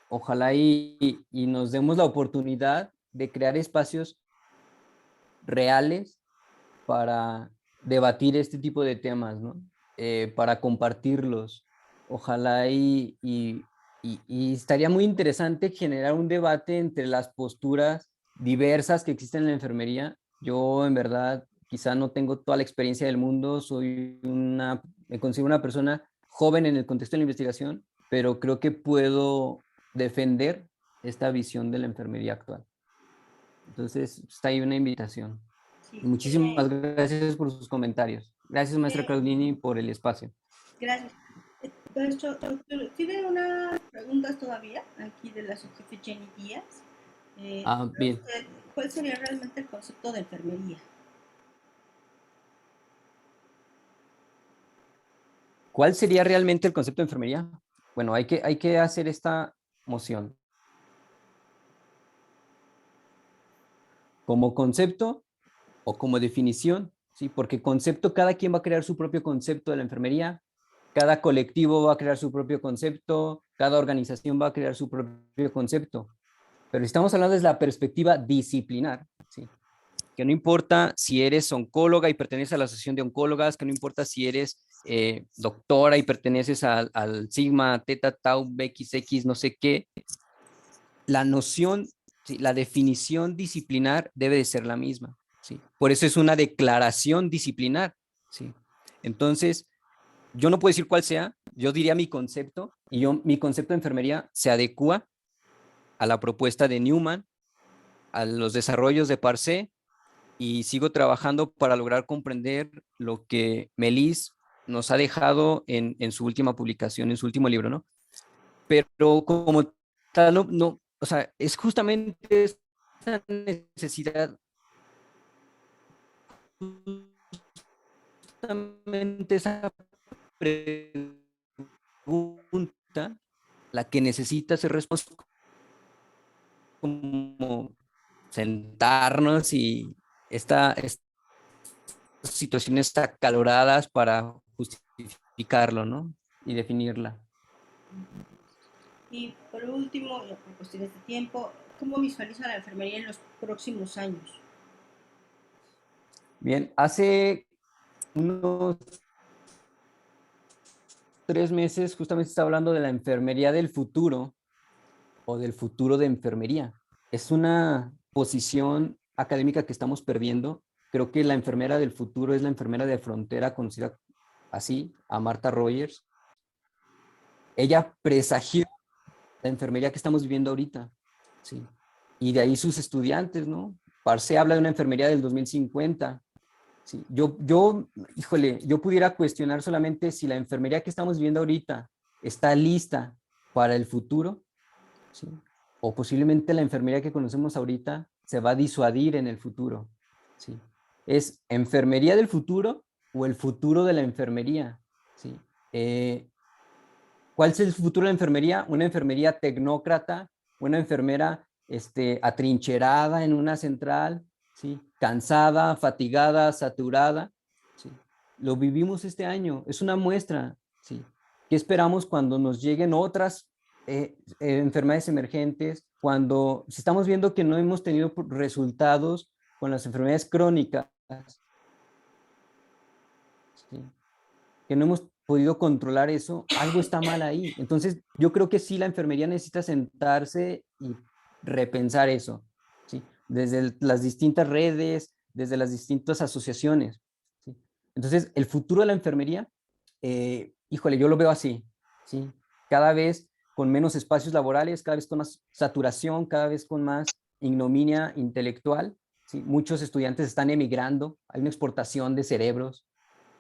[SPEAKER 1] Ojalá y nos demos la oportunidad de crear espacios reales para debatir este tipo de temas, ¿no? Para compartirlos. Ojalá y estaría muy interesante generar un debate entre las posturas diversas que existen en la enfermería. Yo, en verdad, quizá no tengo toda la experiencia del mundo, me considero una persona joven en el contexto de la investigación, pero creo que puedo defender esta visión de la enfermería actual. Entonces, está ahí una invitación.
[SPEAKER 2] Sí,
[SPEAKER 1] Muchísimas gracias por sus comentarios. Gracias, maestra Claudini, por el espacio.
[SPEAKER 2] gracias. De hecho, doctor, ¿tiene unas preguntas todavía aquí de la subjefe Jenny Díaz?
[SPEAKER 1] Bien.
[SPEAKER 2] Usted, ¿cuál sería realmente el concepto de enfermería?
[SPEAKER 1] ¿Cuál sería realmente el concepto de enfermería? Bueno, hay que hacer esta moción. Como concepto o como definición, ¿sí? Porque concepto, cada quien va a crear su propio concepto de la enfermería, cada colectivo va a crear su propio concepto, cada organización va a crear su propio concepto. Pero estamos hablando desde la perspectiva disciplinar, ¿sí? Que no importa si eres oncóloga y perteneces a la Asociación de Oncólogas, que no importa si eres doctora y perteneces al Sigma, Theta, Tau, BXX, no sé qué, la noción, ¿sí? La definición disciplinar debe de ser la misma, ¿sí? Por eso es una declaración disciplinar, ¿sí? Entonces, yo no puedo decir cuál sea, yo diría mi concepto, y mi concepto de enfermería se adecua a la propuesta de Newman, a los desarrollos de Parcé, y sigo trabajando para lograr comprender lo que Melis nos ha dejado en su última publicación, en su último libro, ¿no? Pero como tal, no, o sea, es justamente esa necesidad, justamente esa pregunta, la que necesita ser respondida, como sentarnos y estas situaciones acaloradas para justificarlo, ¿no? Y definirla.
[SPEAKER 2] Y por último, por cuestiones de tiempo, ¿cómo visualiza la enfermería en los próximos años?
[SPEAKER 1] Bien, hace unos 3 meses justamente estaba hablando de la enfermería del futuro o del futuro de enfermería. Es una posición académica que estamos perdiendo. Creo que la enfermera del futuro es la enfermera de frontera, conocida así, a Martha Rogers. Ella presagió la enfermería que estamos viviendo ahorita, ¿sí? Y de ahí sus estudiantes, ¿no? Parcé habla de una enfermería del 2050. Sí, híjole, yo pudiera cuestionar solamente si la enfermería que estamos viviendo ahorita está lista para el futuro, ¿sí? O posiblemente la enfermería que conocemos ahorita se va a disuadir en el futuro, ¿sí? ¿Es enfermería del futuro o el futuro de la enfermería? ¿Sí? ¿Cuál es el futuro de la enfermería? Una enfermería tecnócrata, una enfermera atrincherada en una central, ¿sí? Cansada, fatigada, saturada, ¿sí? Lo vivimos este año, es una muestra, ¿sí? ¿Qué esperamos cuando nos lleguen otras enfermedades emergentes? Cuando si estamos viendo que no hemos tenido resultados con las enfermedades crónicas, ¿sí? Que no hemos podido controlar eso, algo está mal ahí. Entonces, yo creo que sí, la enfermería necesita sentarse y repensar eso, ¿sí? Desde las distintas redes, desde las distintas asociaciones, ¿sí? Entonces, el futuro de la enfermería, híjole, yo lo veo así, ¿sí? Cada vez con menos espacios laborales, cada vez con más saturación, cada vez con más ignominia intelectual, ¿sí? Muchos estudiantes están emigrando, hay una exportación de cerebros,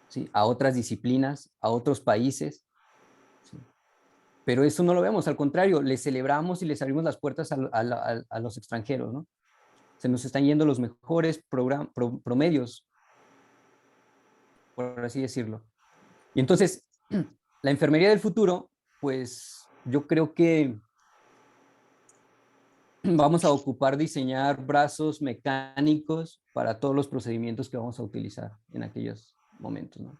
[SPEAKER 1] ¿sí? A otras disciplinas, a otros países, ¿sí? Pero eso no lo vemos, al contrario, les celebramos y les abrimos las puertas a los extranjeros, ¿no? Se nos están yendo los mejores promedios, por así decirlo. Y entonces, la enfermería del futuro, pues yo creo que vamos a ocupar diseñar brazos mecánicos para todos los procedimientos que vamos a utilizar en aquellos momentos, ¿no?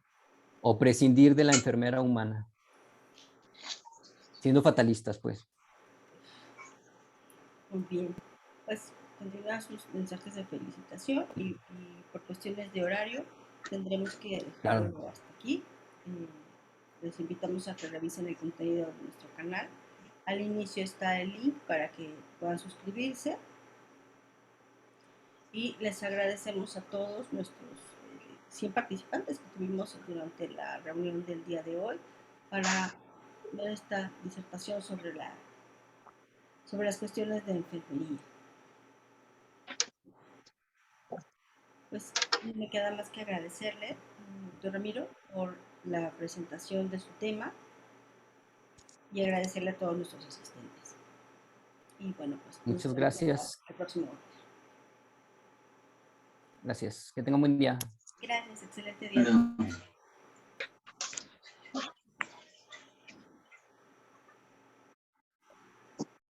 [SPEAKER 1] O prescindir de la enfermera humana, siendo fatalistas, pues.
[SPEAKER 2] Muy bien, pues continúan sus mensajes de felicitación y por cuestiones de horario tendremos que
[SPEAKER 1] Claro.
[SPEAKER 2] dejarlo hasta aquí. Eh, Les invitamos a que revisen el contenido de nuestro canal. Al inicio está el link para que puedan suscribirse y les agradecemos a todos nuestros 100 participantes que tuvimos durante la reunión del día de hoy para ver esta disertación sobre las cuestiones de enfermería. Pues no me queda más que agradecerle, doctor Ramiro, por la presentación de su tema y agradecerle a todos nuestros asistentes. Y bueno, pues nos
[SPEAKER 1] Muchas
[SPEAKER 2] vemos hasta
[SPEAKER 1] gracias.
[SPEAKER 2] el próximo.
[SPEAKER 1] Gracias. Que tengan buen día.
[SPEAKER 2] Gracias, excelente día.